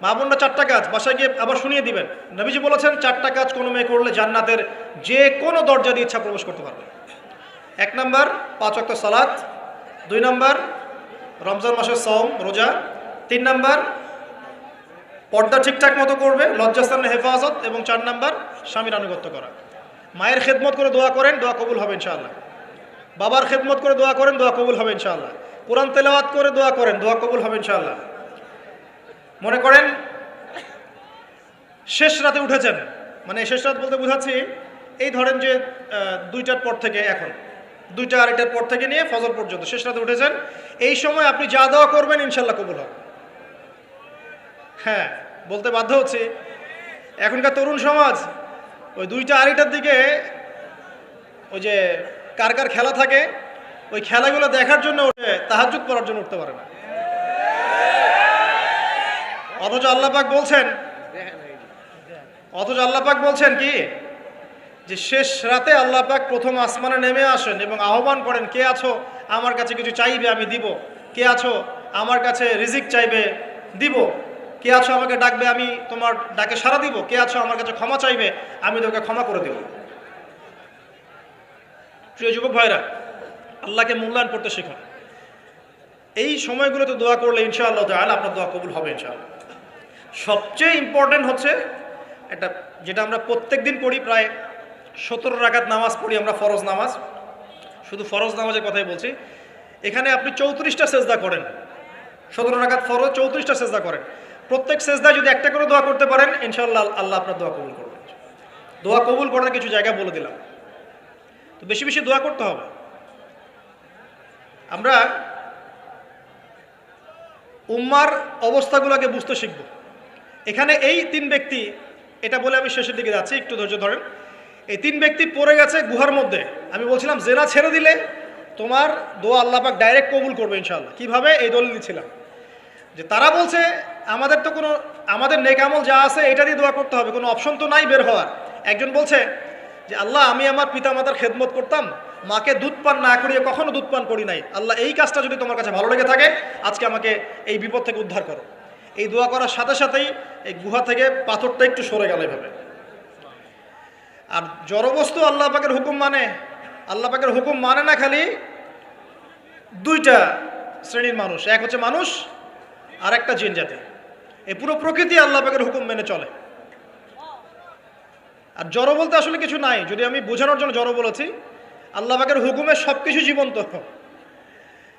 Speaker 1: মা বোনরা 4টা কাজ বাসায় গিয়ে আবার শুনিয়ে দিবেন। নবীজি বলেছেন 4টা কাজ কোনো মেয়ে করলে জান্নাতের যে কোনো দরজা দিয়ে ইচ্ছা প্রবেশ করতে পারবে। 1 নাম্বার, 5 ওয়াক্ত সালাত। 2 নাম্বার, রমজান মাসের সওম রোজা। 3 নাম্বার, পর্দা ঠিকঠাক মতো করবে, লজ্জাস্থানের হেফাজত। এবং 4 নাম্বার, স্বামীর আনুগত্য করা। মায়ের খেদমত করে দোয়া করেন, দোয়া কবুল হবে ইনশাআল্লাহ। বাবার খেদমত করে দোয়া করেন, দোয়া কবুল হবে ইনশাআল্লাহ। কোরআন তেলাওয়াত করে দোয়া করেন, দোয়া কবুল হবে ইনশাআল্লাহ। মনে করেন শেষ রাতে উঠেছেন, মানে শেষ রাত বলতে বোঝাচ্ছি, এই ধরেন যে 2টার পর থেকে, এখন 2টা 2:30টার পর থেকে নিয়ে ফজর পর্যন্ত শেষ রাতে উঠেছেন, এই সময় আপনি যা দোয়া করবেন ইনশাআল্লাহ কবুল হবে। হ্যাঁ, বলতে বাধ্য হচ্ছি, এখনকার তরুণ সমাজ ওই 2টা 2:30টার দিকে ওই যে কার কার খেলা থাকে, ওই খেলাগুলো দেখার জন্য উঠে, তাহাজ্জুদ পড়ার জন্য উঠতে পারে না। অথচ আল্লাহ পাক বলছেন কি, যে শেষ রাতে আল্লাহ পাক প্রথম আসমানে নেমে আসেন এবং আহ্বান করেন, কে আছো আমার কাছে কিছু চাইবে আমি দিব, কে আছো আমার কাছে রিজিক চাইবে দিব, কে আছো আমাকে ডাকবে আমি তোমার ডাকে সাড়া দিব, কে আছো আমার কাছে ক্ষমা চাইবে আমি তোকে ক্ষমা করে দেব। প্রিয় যুবক ভাইরা, আল্লাহকে মূল্যায়ন করতে শেখো। এই সময়গুলোতে দোয়া করলে ইনশাআল্লাহ তাআলা আপনার দোয়া কবুল হবে ইনশাআল্লাহ। সবচেয়ে ইম্পর্টেন্ট হচ্ছে এটা, যেটা আমরা প্রত্যেক দিন পড়ি, প্রায় 17 রাকাত নামাজ পড়ি আমরা, ফরজ নামাজ। শুধু ফরজ নামাজের কথাই বলছি। এখানে আপনি 34টা সেজদা করেন, 17 রাকাত ফরজ, 34টা সেজদা করেন। প্রত্যেক সেজদায় যদি একটা করে দোয়া করতে পারেন ইনশাআল্লাহ আল্লাহ আপনার দোয়া কবুল করবেন। দোয়া কবুল করার কিছু জায়গা বলে দিলাম, তো বেশি বেশি দোয়া করতে হবে। আমরা উম্মার অবস্থাগুলোকে বুঝতে শিখব। এখানে এই 3 ব্যক্তি, এটা বলে আমি শেষের দিকে যাচ্ছি, একটু ধৈর্য ধরেন। এই 3 ব্যক্তি পড়ে গেছে গুহার মধ্যে। আমি বলছিলাম জেনা ছেড়ে দিলে তোমার দোয়া আল্লাহ পাক ডাইরেক্ট কবুল করবে ইনশাআল্লাহ। কিভাবে? এই দলিল দিচ্ছিলাম যে তারা বলছে আমাদের তো কোনো, আমাদের নেক আমল যা আছে এটা দিয়ে দোয়া করতে হবে, কোনো অপশন তো নাই বের হওয়ার। একজন বলছে যে আল্লাহ, আমি আমার পিতা মাতার খেদমত করতাম, মাকে দুধ পান না করিয়ে কখনো দুধ পান করি নাই, আল্লাহ এই কাজটা যদি তোমার কাছে ভালো লেগে থাকে আজকে আমাকে এই বিপদ থেকে উদ্ধার করো। এই দোয়া করার সাথে সাথেই এই গুহা থেকে পাথরটা একটু সরে গেল এভাবে। আর জড়বস্তু আল্লাহ পাকের হুকুম মানে, আল্লাহ পাকের হুকুম মানে না খালি 2টা শ্রেণীর মানুষ, এক হচ্ছে মানুষ আর একটা জিন জাতি। এই পুরো প্রকৃতি আল্লাহ পাকের হুকুম মেনে চলে। আর জড় বলতে আসলে কিছু নাই, যদি আমি বোঝানোর জন্য জড় বলেছি, আল্লাহ পাকের হুকুমে সব কিছু জীবন্ত।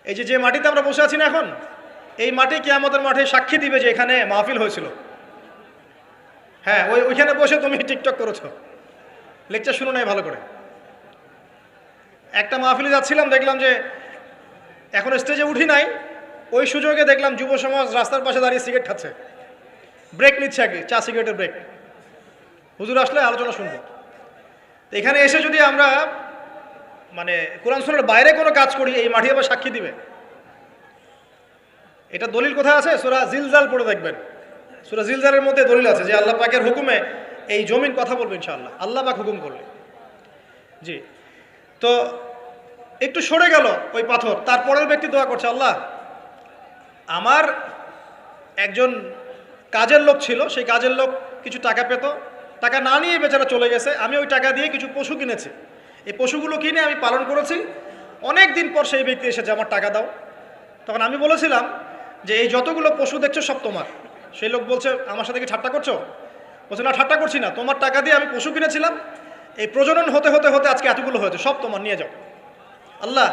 Speaker 1: এই যে মাটিতে আমরা বসে আছি না এখন, এই মাটি কিয়ামতের মাঠে সাক্ষী দিবে যে এখানে মাহফিল হয়েছিল। হ্যাঁ, ওইখানে বসে তুমি টিকটক করেছো, লেকচার শুনো নাই ভালো করে। একটা মাহফিলে যাচ্ছিলাম, দেখলাম যে এখন স্টেজে উঠি নাই, ওই সুযোগে দেখলাম যুব সমাজ রাস্তার পাশে দাঁড়িয়ে সিগারেট খাচ্ছে, ব্রেক নিচ্ছে আগে, চা সিগারেটের ব্রেক। হুজুর আসলে আলোচনা শুনবো। তো এখানে এসে যদি আমরা মানে কোরআন সুন্নাহর বাইরে কোনো কাজ করি, এই মাটি আবার সাক্ষী দিবে। এটা দলিল কোথায় আছে? সূরা জিলজাল পড়ে দেখবেন। সূরা জিলজালের মধ্যে দলিল আছে যে আল্লাহ পাকের হুকুমে এই জমিন কথা বলবে ইনশাআল্লাহ, আল্লাহ পাক হুকুম করলে। জি, তো একটু সরে গেল ওই পাথর, তারপরের ব্যক্তি দোয়া করছে, আল্লাহ আমার একজন কাজের লোক ছিল, সেই কাজের লোক কিছু টাকা পেত, টাকা না নিয়ে বেচারা চলে গেছে, আমি ওই টাকা দিয়ে কিছু পশু কিনেছি, এই পশুগুলো কিনে আমি পালন করেছি, অনেক দিন পর সেই ব্যক্তি এসেছে আমার টাকা দাও। তখন আমি বলেছিলাম যে এই যতগুলো পশু দেখছো সব তোমার। সেই লোক বলছে, আমার সাথে কি ঠাট্টা করছো? বলছে, না ঠাট্টা করছি না, তোমার টাকা দিয়ে আমি পশু কিনেছিলাম, এই প্রজনন হতে হতে হতে আজকে এতগুলো হয়েছে, সব তোমার, নিয়ে যাও। আল্লাহ,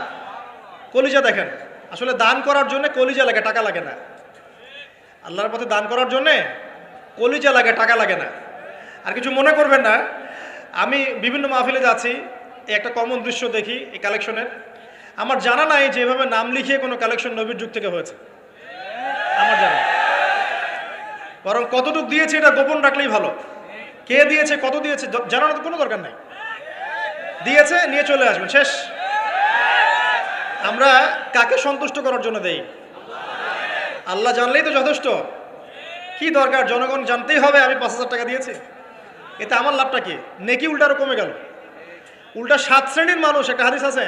Speaker 1: কলিজা দেখেন, আসলে দান করার জন্য কলিজা লাগে, টাকা লাগে না। আল্লাহর পথে দান করার জন্যে কলিজা লাগে, টাকা লাগে না। আর কিছু মনে করবেন না, আমি বিভিন্ন মাহফিলে যাচ্ছি, একটা কমন দৃশ্য দেখি এই কালেকশনের। আমার জানা নাই যে এভাবে নাম লিখিয়ে কোনো কালেকশন নবীর যুগ থেকে হয়েছে, আমার জানা। বরং কতটুকু দিয়েছে এটা গোপন রাখলেই ভালো। কে দিয়েছে, কত দিয়েছে জানানোর কোনো দরকার নাই, দিয়েছে নিয়ে চলে আসবেন, শেষ। আমরা কাকে সন্তুষ্ট করার জন্য দেই? আল্লাহ জানলেই তো যথেষ্ট। কি দরকার জনগণ জানতেই হবে আমি 5,000 টাকা দিয়েছি? এতে আমার লাভটা কি? নেকি উল্টা আরো কমে গেল। উল্টা 7 শ্রেণীর মানুষ, একটা হাদিস আছে,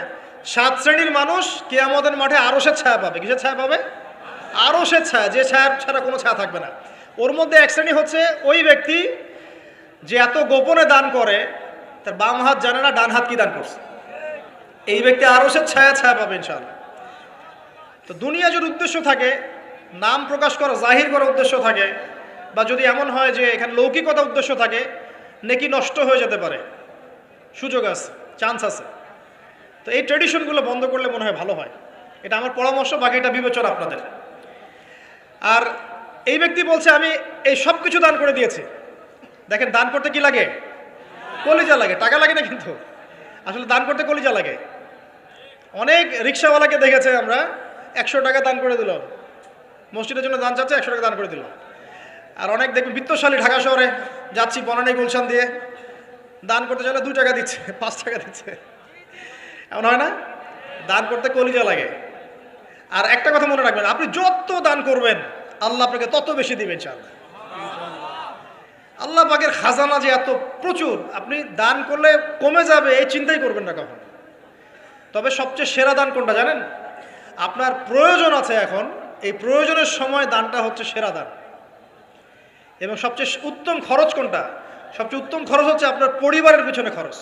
Speaker 1: 7 শ্রেণীর মানুষ কিয়ামতের মাঠে আরশের ছায়া পাবে। কিসের ছায়া পাবে? আরশের ছায়া, যে ছায়া ছাড়া কোনো ছায়া থাকবে না। ওর মধ্যে এক শ্রেণী হচ্ছে ওই ব্যক্তি যে এত গোপনে দান করে, তার বাম হাত জানে না ডান হাত কি দান করছে। এই ব্যক্তি আরশের ছায়া ছায়া পাবে ইনশাআল্লাহ। তো দুনিয়া যদি উদ্দেশ্য থাকে, নাম প্রকাশ করা, জাহির করার উদ্দেশ্য থাকে, বা যদি এমন হয় যে এখানে লৌকিকতা উদ্দেশ্য থাকে, নেকি নষ্ট হয়ে যেতে পারে, সুযোগ আছে, চান্স আছে। তো এই ট্র্যাডিশনগুলো বন্ধ করলে মনে হয় ভালো হয়। এটা আমার পরামর্শ, বাকি এটা বিবেচনা আপনাদের। আর এই ব্যক্তি বলছে আমি এই সব কিছু দান করে দিয়েছি। দেখেন, দান করতে কি লাগে? কলিজা লাগে, টাকা লাগে না কিন্তু। আসলে দান করতে কলিজা লাগে। অনেক রিক্সাওয়ালাকে দেখেছে আমরা, 100 টাকা দান করে দিল, মসজিদের জন্য দান চাচ্ছে, 100 টাকা দান করে দিল। আর অনেক দেখবেন বিত্তশালী, ঢাকা শহরে যাচ্ছি বনানী গুলশান দিয়ে, দান করতে চাইলে 2 টাকা দিচ্ছে, 5 টাকা দিচ্ছে, এমন হয় না? দান করতে কলিজা লাগে। আর একটা কথা মনে রাখবেন, আপনি যত দান করবেন আল্লাহ আপনাকে তত বেশি দিবেন ইনশাআল্লাহ। আল্লাহ পাকের খাজানা যে এত প্রচুর, আপনি দান করলে কমে যাবে এই চিন্তাই করবেন না কখন। তবে সবচেয়ে সেরা দান কোনটা জানেন? আপনার প্রয়োজন আছে এখন, এই প্রয়োজনের সময় দানটা হচ্ছে সেরা দান। এবং সবচেয়ে উত্তম খরচ কোনটা? সবচেয়ে উত্তম খরচ হচ্ছে আপনার পরিবারের পিছনে খরচ।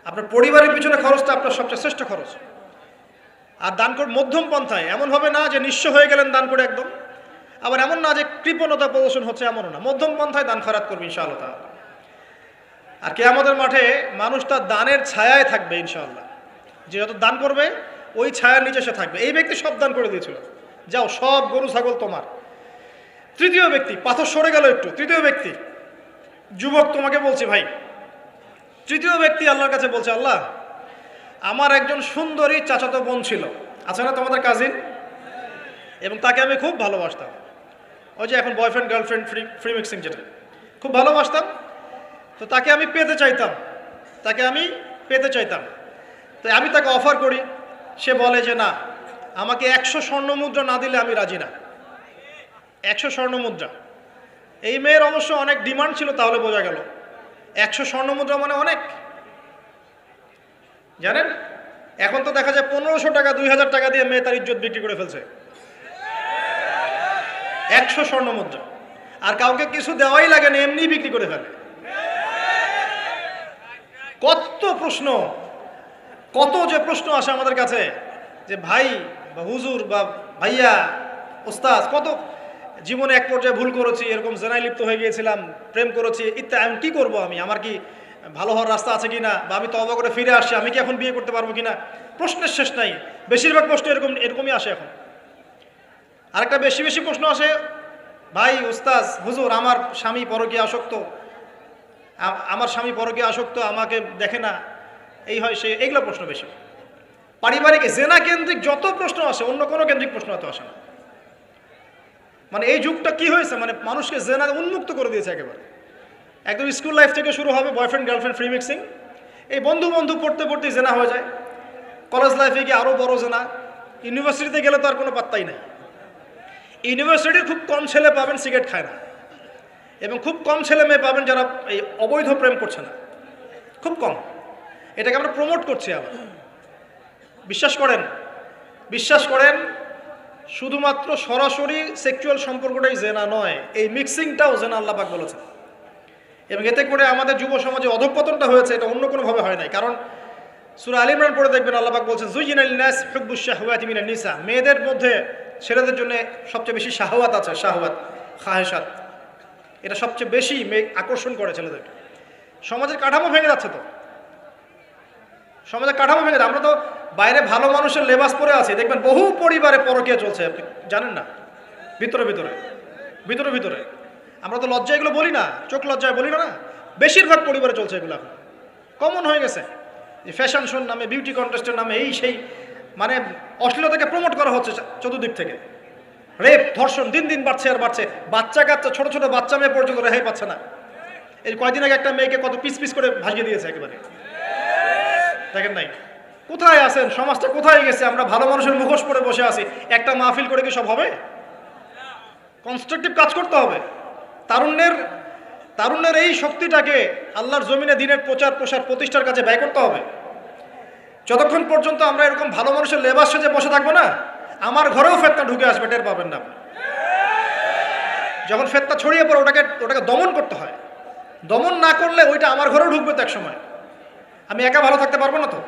Speaker 1: আপনার পরিবারের পিছনে খরচটা আপনার সবচেয়ে শ্রেষ্ঠ খরচ। আর দান করে মধ্যম পন্থায়, এমন হবে না যে নিঃস্ব হয়ে গেলেন দান করে একদম, আবার এমন না যে কৃপণতা প্রদর্শন হচ্ছে, এমনও না। মধ্যম পন্থায় দান খয়রাত করবে ইনশাআল্লাহ তাআলা। আর কিয়ামতের মাঠে মানুষ তার দানের ছায়ায় থাকবে ইনশাআল্লাহ। যে যত দান করবে ওই ছায়ার নিচে সে থাকবে। এই ব্যক্তি সব দান করে দিয়েছিল, যাও সব গরু ছাগল তোমার। তৃতীয় ব্যক্তি, পাথর সরে গেল একটু, তৃতীয় ব্যক্তি, যুবক তোমাকে বলছি ভাই, তৃতীয় ব্যক্তি আল্লাহর কাছে বলছে, আল্লাহ আমার একজন সুন্দরী চাচাতো বোন ছিল, আছে না তোমাদের কাজিন, এবং তাকে আমি খুব ভালোবাসতাম। ওই যে এখন বয়ফ্রেন্ড গার্লফ্রেন্ড ফ্রি মিক্সিং, যেটা খুব ভালোবাসতাম। তো তাকে আমি পেতে চাইতাম, তো আমি তাকে অফার করি, সে বলে যে না, আমাকে 100 স্বর্ণ মুদ্রা না দিলে আমি রাজি না। 100 স্বর্ণ মুদ্রা। এই মেয়ের অবশ্য অনেক ডিমান্ড ছিল, তাহলে বোঝা গেল 100 স্বর্ণ মুদ্রা মানে অনেক। জানেন, এখন তো দেখা যায় 1500 টাকা 2000 টাকা দিয়ে মেয়ে তার ইজ্জত বিক্রি করে ফেলছে। 100 স্বর্ণ মুদ্রা, আর কাউকে কিছু দেওয়াই লাগে না, এমনি বিক্রি করে ফেলে। কত প্রশ্ন, কত যে প্রশ্ন আসে আমাদের কাছে, যে ভাই বা হুজুর বা ভাইয়া ওস্তাদ, কত জীবনে এক পর্যায়ে ভুল করেছি, এরকম জেনায় লিপ্ত হয়ে গিয়েছিলাম, প্রেম করেছি ইত্যাদি, আমি কী করবো, আমার কি ভালো হওয়ার রাস্তা আছে কিনা, বা আমি তওবা করে ফিরে আসছি, আমি কি এখন বিয়ে করতে পারবো কিনা। প্রশ্নের শেষ নাই। বেশিরভাগ প্রশ্ন এরকমই আসে এখন। আরেকটা বেশি প্রশ্ন আসে, ভাই উস্তাজ হুজুর আমার স্বামী পরকীয়া আসক্ত, আমার স্বামী পরকীয়া আসক্ত, আমাকে দেখে না, এই হয় সে, এইগুলো প্রশ্ন বেশি। পারিবারিক জেনা কেন্দ্রিক যত প্রশ্ন আসে অন্য কোনো কেন্দ্রিক প্রশ্ন এত আসে না। মানে এই যুগটা কি হয়েছে, মানে মানুষকে জেনা উন্মুক্ত করে দিয়েছে একেবারে। একদম স্কুল লাইফ থেকে শুরু হবে বয়ফ্রেন্ড গার্লফ্রেন্ড ফ্রি মিক্সিং, এই বন্ধু বন্ধু পড়তে পড়তে জেনা হয়ে যায়, কলেজ লাইফে গিয়ে আরও বড় জেনা, ইউনিভার্সিটিতে গেলে তো আর কোনো পাত্তাই নাই। ইউনিভার্সিটির খুব কম ছেলে পাবেন সিগারেট খায় না, এবং খুব কম ছেলে মেয়ে পাবেন যারা এই অবৈধ প্রেম করছে না, খুব কম। এটাকে আমরা প্রমোট করছি আবার। বিশ্বাস করেন শুধুমাত্র সরাসরি সেক্সুয়াল সম্পর্কটাই জেনা নয়, এই মিক্সিংটাও জেনা আল্লাহ পাক বলেছেন। এবং এতে করে আমাদের যুব সমাজে অধঃপতনটা হয়েছে, এটা অন্য কোনোভাবে হয় নাই। কারণ সূরা আলে ইমরান পড়ে দেখবেন আল্লাহ পাক বলছেন যুয়িনা লিন-নাস হুব্বুশ শাহওয়াতি মিনান নিসা, মেয়েদের মধ্যে ছেলেদের জন্য সবচেয়ে বেশি শাহওয়াত আছে, শাহওয়াত খাহেসাত, এটা সবচেয়ে বেশি আকর্ষণ করে ছেলেদেরকে। সমাজের কাঠামো ভেঙে যাচ্ছে, তো সমাজের কাঠামো ভেঙে যাচ্ছে। আমরা তো বাইরে ভালো মানুষের লেবাস পরে আছি, দেখবেন বহু পরিবারে পরকীয়া চলছে, আপনি জানেন না, ভিতরে ভিতরে ভিতরে ভিতরে। আমরা তো লজ্জা এগুলো বলি না, চোখ লজ্জায় বলি না, বেশিরভাগ পরিবারে চলছে এগুলো, এখন কমন হয়ে গেছে। যে ফ্যাশন শোর নামে, বিউটি কন্টেস্টের নামে, এই সেই, মানে অশ্লীলতাকে প্রমোট করা হচ্ছে চতুর্দিক থেকে। রেপ ধর্ষণ দিন দিন বাড়ছে আর বাড়ছে, বাচ্চা কাচ্চা ছোট ছোট বাচ্চা মেয়ে পর্যন্ত রেহাই পাচ্ছে না। এই কয়দিন আগে একটা মেয়েকে কত পিস পিস করে ভাসিয়ে দিয়েছে একেবারে, দেখেন নাই? কোথায় আছেন, সমাজটা কোথায় গেছে? আমরা ভালো মানুষের মুখোশ পরে বসে আছি, একটা মাহফিল করে কি সব হবে? কনস্ট্রাকটিভ কাজ করতে হবে। তারুণ্যের এই শক্তিটাকে আল্লাহর জমিনে দিনের প্রচার প্রসার প্রতিষ্ঠার কাজে ব্যয় করতে হবে। যতক্ষণ পর্যন্ত আমরা এরকম ভালো মানুষের লেবাস সেজে বসে থাকবো না, আমার ঘরেও ফেতনা ঢুকে আসবে, টের পাবেন না। যখন ফেতনা ছড়িয়ে পড়ে ওটাকে দমন করতে হয়। দমন না করলে ওইটা আমার ঘরেও ঢুকবে তো এক সময়, আমি একা ভালো থাকতে পারবো না তো।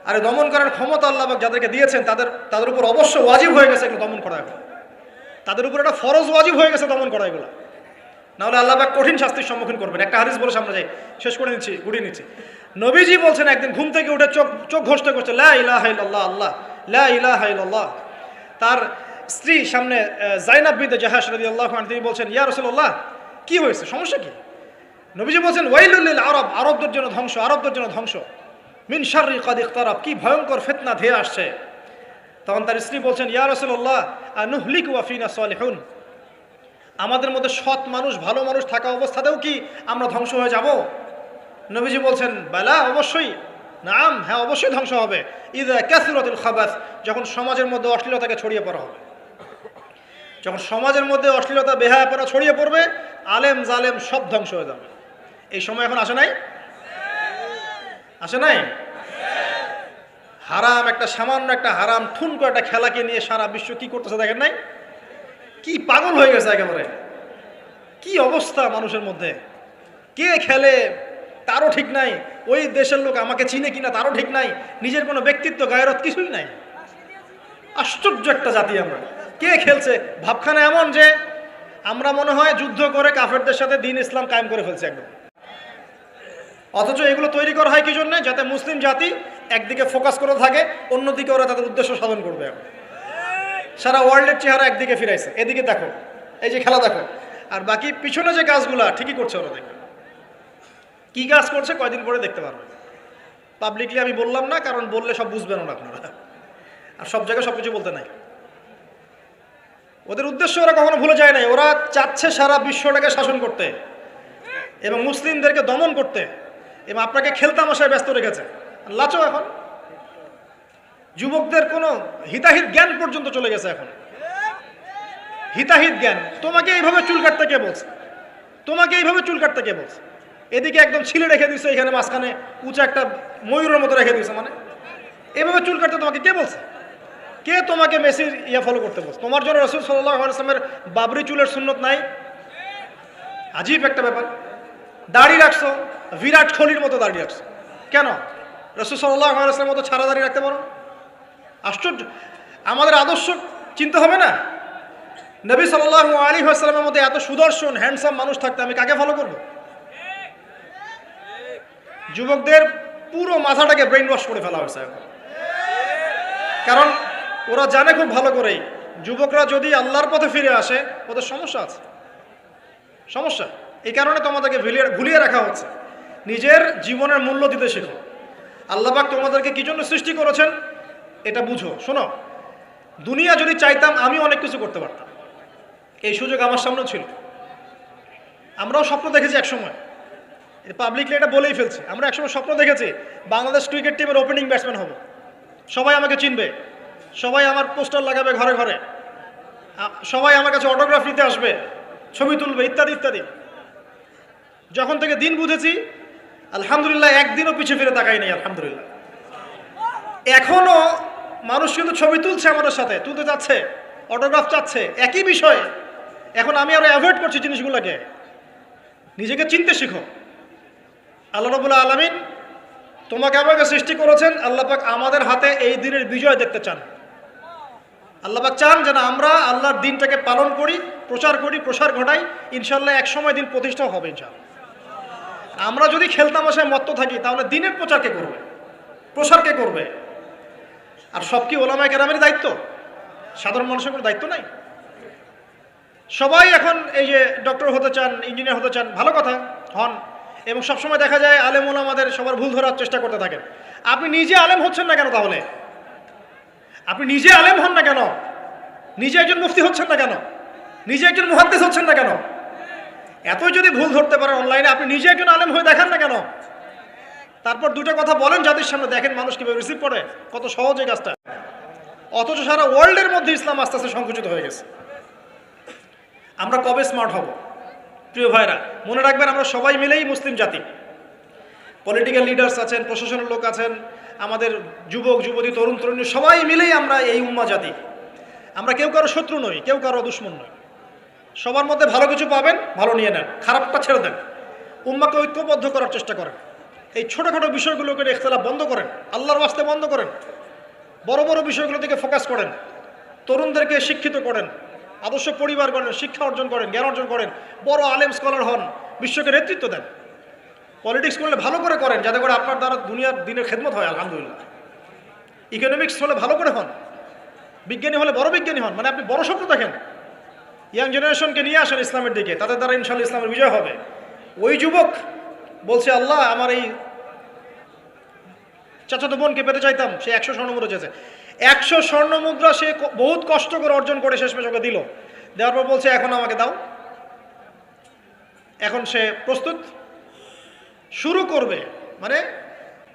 Speaker 1: আরে দমন করার ক্ষমতা আল্লাহ পাক যাদেরকে দিয়েছেন তাদের উপর অবশ্য ওয়াজিব হয়ে গেছে এগুলো দমন করা, এখন তাদের উপর একটা ফরজ ওয়াজিব হয়ে গেছে দমন করা এগুলো, নাহলে আল্লাহ পাক কঠিন শাস্তির সম্মুখীন করবেন। একটা হাদিস বলে সামনে যাই, শেষ করে গুড়িয়ে নিচ্ছি। নবীজি বলছেন একদিন ঘুম থেকে উঠে চোখ ঘষতে ঘষতে লা ইলাহা ইল্লাল্লাহ, আল্লাহ লা ইলাহা ইল্লাল্লাহ। তার স্ত্রী সামনে যায়নাব বিনতে জাহাশ রাদিয়াল্লাহু আনহা, তিনি বলছেন ইয়া রাসূলুল্লাহ, কি হয়েছে, সমস্যা কি? নবীজি বলছেন ওয়াইলুল লিল আরব, আরবদের জন্য ধ্বংস, আরবদের জন্য ধ্বংস, মিন শাররি কাদ ইখতারাব, কি ভয়ঙ্কর ফিতনা ধেয়ে আসছে। তখন তার স্ত্রী বলছেন ইয়া রাসূলুল্লাহ আনুহলিকু ওয়া ফিনা সালিহুন, আমাদের মধ্যে সৎ মানুষ ভালো মানুষ থাকা অবস্থাতেও কি আমরা ধ্বংস হয়ে যাব? নবীজি বলছেন বালা, অবশ্যই, নাম, হ্যাঁ অবশ্যই ধ্বংস হবে। ইযা কাসরাতুল খাবাস, যখন সমাজের মধ্যে অশ্লীলতাকে ছড়িয়ে পড়া হবে, যখন সমাজের মধ্যে অশ্লীলতা বেহায়াপনা ছড়িয়ে পড়বে, আলেম জালেম সব ধ্বংস হয়ে যাবে। এই সময় এখন আসে নাই? আসে নাই? হারাম, একটা সামান্য একটা হারাম ঠুনকো একটা খেলাকে নিয়ে সারা বিশ্ব কি করতেছে দেখেন নাই? কি পাগল হয়ে গেছে একেবারে, কি অবস্থা মানুষের মধ্যে। কে খেলে তারও ঠিক নাই, ওই দেশের লোক আমাকে চিনে কিনা তারও ঠিক নাই, নিজের কোনো ব্যক্তিত্ব গায়রত কিছুই নাই। আশ্চর্য একটা জাতি আমরা। কে খেলছে? ভাবখানা এমন যে আমরা মনে হয় যুদ্ধ করে কাফেরদের সাথে দ্বীন ইসলাম কায়েম করে ফেলছে একদম। অথচ এগুলো তৈরি করা হয় কি জন্য? যাতে মুসলিম জাতি একদিকে ফোকাস করে থাকে, অন্যদিকে ওরা তাদের উদ্দেশ্য সাধন করবে। সারা ওয়ার্ল্ডের চেহারা একদিকে ফিরাইছে, এদিকে দেখো, এই যে খেলা দেখো, আর বাকি পিছনে যে কাজগুলা ঠিকই করছে ওরা। দেখবে কি কাজ করছে কয়দিন পরে দেখতে পারবে। পাবলিকলি আমি বললাম না, কারণ বললে সব বুঝবেন না আপনারা, আর সব জায়গায় সবকিছু বলতে নাই। ওদের উদ্দেশ্য ওরা কখনো ভুলে যায় নাই, ওরা চাচ্ছে সারা বিশ্বটাকে শাসন করতে এবং মুসলিমদেরকে দমন করতে, এবং আপনাকে খেলতামশায় ব্যস্ত রেখেছে। লাচো এখন যুবকদের কোনো হিতাহিত জ্ঞান পর্যন্ত চলে গেছে। এখন হিতাহিত জ্ঞান, তোমাকে এইভাবে চুল কাটতে কে বলছে? তোমাকে এইভাবে চুল কাটতে কে বলছে? এদিকে একদম ছিলে রেখে দিচ্ছে, এখানে মাঝখানে উঁচা একটা ময়ূরের মতো রেখে দিচ্ছে, মানে এভাবে চুল কাটতে তোমাকে কে বলছে? কে তোমাকে মেসির ফলো করতে বলছে? তোমার জন্য রাসূল সাল্লাল্লাহু আলাইহি ওয়াসাল্লামের বাবরি চুলের সুন্নত নাই? আজীব একটা ব্যাপার। দাড়ি রাখছো, বিরাট কোহলির মতো দাড়ি রাখছো, কেন? রাসূল সাল্লাল্লাহু আলাইহি ওয়াসাল্লামের মতো ছাড়া দাড়ি রাখতে পারো? আশ্চর্য। আমাদের আদর্শ চিন্তা হবে না? নবী সাল্লাল্লাহু আলাইহি ওয়াসাল্লামের মধ্যে এত সুদর্শন হ্যান্ডসাম মানুষ থাকতে আমি কাকে ফলো করব? যুবকদের পুরো মাথাটাকে ব্রেইন ওয়াশ করে ফেলা হয়েছে এখন। কারণ ওরা জানে খুব ভালো করেই যুবকরা যদি আল্লাহর পথে ফিরে আসে ওদের সমস্যা আছে, সমস্যা। এই কারণে তোমাদেরকে ভুলিয়ে রাখা হচ্ছে। নিজের জীবনের মূল্য দিতে শেখো। আল্লাহ পাক তোমাদেরকে কি জন্য সৃষ্টি করেছেন এটা বুঝো। শোনো, দুনিয়া যদি চাইতাম আমি অনেক কিছু করতে পারতাম, এই সুযোগ আমার সামনে ছিল। আমরাও স্বপ্ন দেখেছি একসময়, পাবলিকলি এটা বলেই ফেলছি, আমরা একসময় স্বপ্ন দেখেছি বাংলাদেশ ক্রিকেট টিমের ওপেনিং ব্যাটসম্যান হব, সবাই আমাকে চিনবে, সবাই আমার পোস্টার লাগাবে ঘরে ঘরে, সবাই আমার কাছে অটোগ্রাফ নিতে আসবে, ছবি তুলবে, ইত্যাদি ইত্যাদি। যখন থেকে দিন বুঝেছি আলহামদুলিল্লাহ একদিনও পিছিয়ে ফিরে তাকাই নেই আলহামদুলিল্লাহ। এখনো মানুষ কিন্তু ছবি তুলছে, আমাদের সাথে তুলতে চাচ্ছে, অটোগ্রাফ চাচ্ছে, একই বিষয়ে। এখন আমি আরো অ্যাভয়েড করছি জিনিসগুলোকে। নিজেকে চিনতে শিখো। আল্লাহ রাব্বুল আলামিন তোমাকে আমাকে সৃষ্টি করেছেন, আল্লাহ পাক আমাদের হাতে এই দিনের বিজয় দেখতে চান। আল্লাহ পাক চান যেন আমরা আল্লাহর দিনটাকে পালন করি, প্রচার করি, প্রসার ঘটাই। ইনশাআল্লাহ এক সময় দিন প্রতিষ্ঠাও হবে ইনশাআল্লাহ। আমরা যদি খেলতামাশায় মত্ত থাকি তাহলে দিনের প্রচার কে করবে, প্রসার কে করবে? আর সব কি ওলামায়ে কেরামের দায়িত্ব? সাধারণ মানুষের কোনো দায়িত্ব নাই? সবাই এখন এই যে ডক্টর হতে চান, ইঞ্জিনিয়ার হতে চান, ভালো কথা, হন। এবং সবসময় দেখা যায় আলেম ওলামাদের সবার ভুল ধরার চেষ্টা করতে থাকেন। আপনি নিজে আলেম হচ্ছেন না কেন? তাহলে আপনি নিজে আলেম হন না কেন? নিজে একজন মুফতি হচ্ছেন না কেন? নিজে একজন মুহাদ্দিস হচ্ছেন না কেন? এতই যদি ভুল ধরতে পারেন অনলাইনে, আপনি নিজে একজন আলেম হয়ে দেখান না কেন? তারপর দুটো কথা বলেন জাতির সামনে, দেখেন মানুষ কিভাবে রিসিভ করে। কত সহজ এই কাজটা। অথচ সারা ওয়ার্ল্ডের মধ্যে ইসলাম আস্তে আস্তে সংকুচিত হয়ে গেছে। আমরা কবে স্মার্ট হব? প্রিয় ভাইরা, মনে রাখবেন আমরা সবাই মিলেই মুসলিম জাতি। পলিটিক্যাল লিডার্স আছেন, প্রশাসনের লোক আছেন, আমাদের যুবক যুবতী, তরুণ তরুণী, সবাই মিলেই আমরা এই উম্মাহ জাতি। আমরা কেউ কারো শত্রু নই, কেউ কারো দুশ্মন নই। সবার মধ্যে ভালো কিছু পাবেন, ভালো নিয়ে নেন, খারাপটা ছেড়ে দেন। উম্মাহকে ঐক্যবদ্ধ করার চেষ্টা করেন। এই ছোটোখাটো বিষয়গুলোকে ইখতিলাফ বন্ধ করেন, আল্লাহর ওয়াস্তে বন্ধ করেন। বড় বড় বিষয়গুলো থেকে ফোকাস করেন। তরুণদেরকে শিক্ষিত করেন, আদর্শ পরিবার করেন, শিক্ষা অর্জন করেন, জ্ঞান অর্জন করেন, বড় আলেম স্কলার হন, বিশ্বকে নেতৃত্ব দেন। পলিটিক্স করলে ভালো করে করেন, যাতে করে আপনার দ্বারা দুনিয়ার দিনের খেদমত হয় আলহামদুলিল্লাহ। ইকোনমিক্স হলে ভালো করে হন, বিজ্ঞানী হলে বড় বিজ্ঞানী হন, মানে আপনি বড় স্বপ্ন দেখেন। ইয়াং জেনারেশনকে নিয়ে আসেন ইসলামের দিকে, তাদের দ্বারা ইনশাআল্লাহ ইসলামের বিজয় হবে। ওই যুবক বলছে আল্লাহ আমার এই চাচাতো বোনকে পেতে চাইতাম, সে 100 স্বর্ণমুদ্রা চেয়েছে। 100 স্বর্ণমুদ্রা সে বহুত কষ্ট করে অর্জন করে শেষমেশ ওকে দিল। দেওয়ার পর বলছে এখন আমাকে দাও। এখন সে প্রস্তুত, শুরু করবে, মানে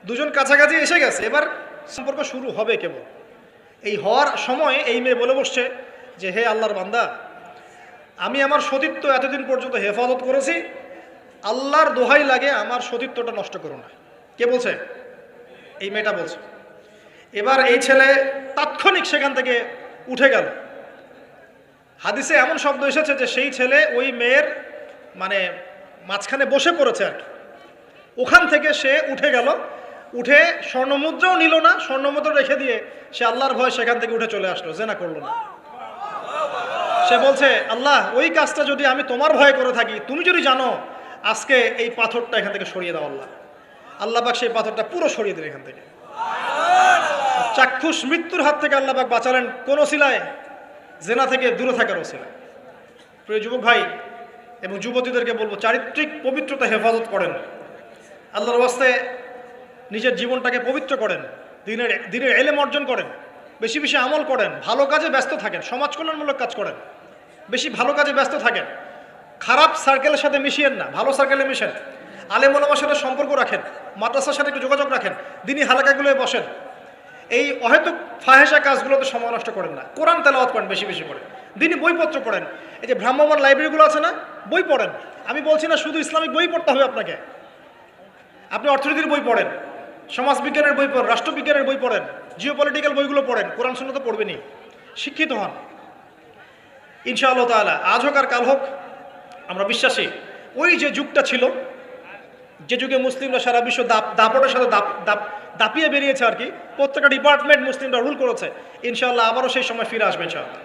Speaker 1: দুজন কাছাকাছি এসে গেছে, এবার সম্পর্ক শুরু হবে কেবল। এই হওয়ার সময় এই মেয়ে বলে বসছে যে হে আল্লাহর বান্দা, আমি আমার সতীত্ব এতদিন পর্যন্ত হেফাজত করেছি, আল্লাহর দোহাই লাগে আমার সতীত্বটা নষ্ট করো না। কে বলছে? এই মেয়েটা বলছে। এবার এই ছেলে তাৎক্ষণিক সেখান থেকে উঠে গেল। হাদিসে এমন শব্দ এসেছে যে সেই ছেলে ওই মেয়ের মানে মাঝখানে বসে পড়েছে আর কি। ওখান থেকে সে উঠে গেল, উঠে স্বর্ণমুদ্রাও নিল না, স্বর্ণমুদ্রা রেখে দিয়ে সে আল্লাহর ভয় সেখান থেকে উঠে চলে আসলো, জেনা করলো না। সে বলছে আল্লাহ ওই কাজটা যদি আমি তোমার ভয় করে থাকি, তুমি যদি জানো, আজকে এই পাথরটা এখান থেকে সরিয়ে দাও আল্লাহ। আল্লাহ পাক সেই পাথরটা পুরো সরিয়ে দিলেন এখান থেকে। চাক্ষুষ মৃত্যুর হাত থেকে আল্লাহ পাক বাঁচালেন কোন ওসিলায়? জেনা থেকে দূরে থাকার ওসিলায়। প্রিয় যুবক ভাই এবং যুবতীদেরকে বলবো, চারিত্রিক পবিত্রতা হেফাজত করেন, আল্লাহর ওয়াস্তে নিজের জীবনটাকে পবিত্র করেন, দিনের ইলম অর্জন করেন, বেশি বেশি আমল করেন, ভালো কাজে ব্যস্ত থাকেন, সমাজ কল্যাণমূলক কাজ করেন, বেশি ভালো কাজে ব্যস্ত থাকেন। খারাপ সার্কেলের সাথে মিশিয়েন না, ভালো সার্কেলে মিশেন। আলেম ওলামার সাথে সম্পর্ক রাখেন, মাদ্রাসার সাথে একটু যোগাযোগ রাখেন, দিনই হালাকাগুলোয় বসেন। এই অহেতুক ফাহেসা কাজগুলোতে সময় নষ্ট করেন না। কোরআন তেলাওয়াত করেন বেশি বেশি করে, দিনই বইপত্র পড়েন। এই যে ভ্রাম্যমাণ লাইব্রেরিগুলো আছে না, বই পড়েন। আমি বলছি না শুধু ইসলামিক বই পড়তে হবে আপনাকে, আপনি অর্থনীতির বই পড়েন, সমাজবিজ্ঞানের বই পড়েন, রাষ্ট্রবিজ্ঞানের বই পড়েন, জিওপলিটিক্যাল বইগুলো পড়েন, কোরআন সুন্নাহ তো পড়বেনই, শিক্ষিত হন ইনশাআল্লাহ তাআলা। আজ হোক আর কাল হোক আমরা বিশ্বাসী ওই যে যুগটা ছিল, যে যুগে মুসলিমরা সারা বিশ্ব দাপটের সাথে দাপিয়ে বেরিয়েছে আর কি, প্রত্যেকটা ডিপার্টমেন্ট মুসলিমরা রুল করেছে, ইনশাআল্লাহ আবারও সেই সময় ফিরে আসবে ইনশাআল্লাহ।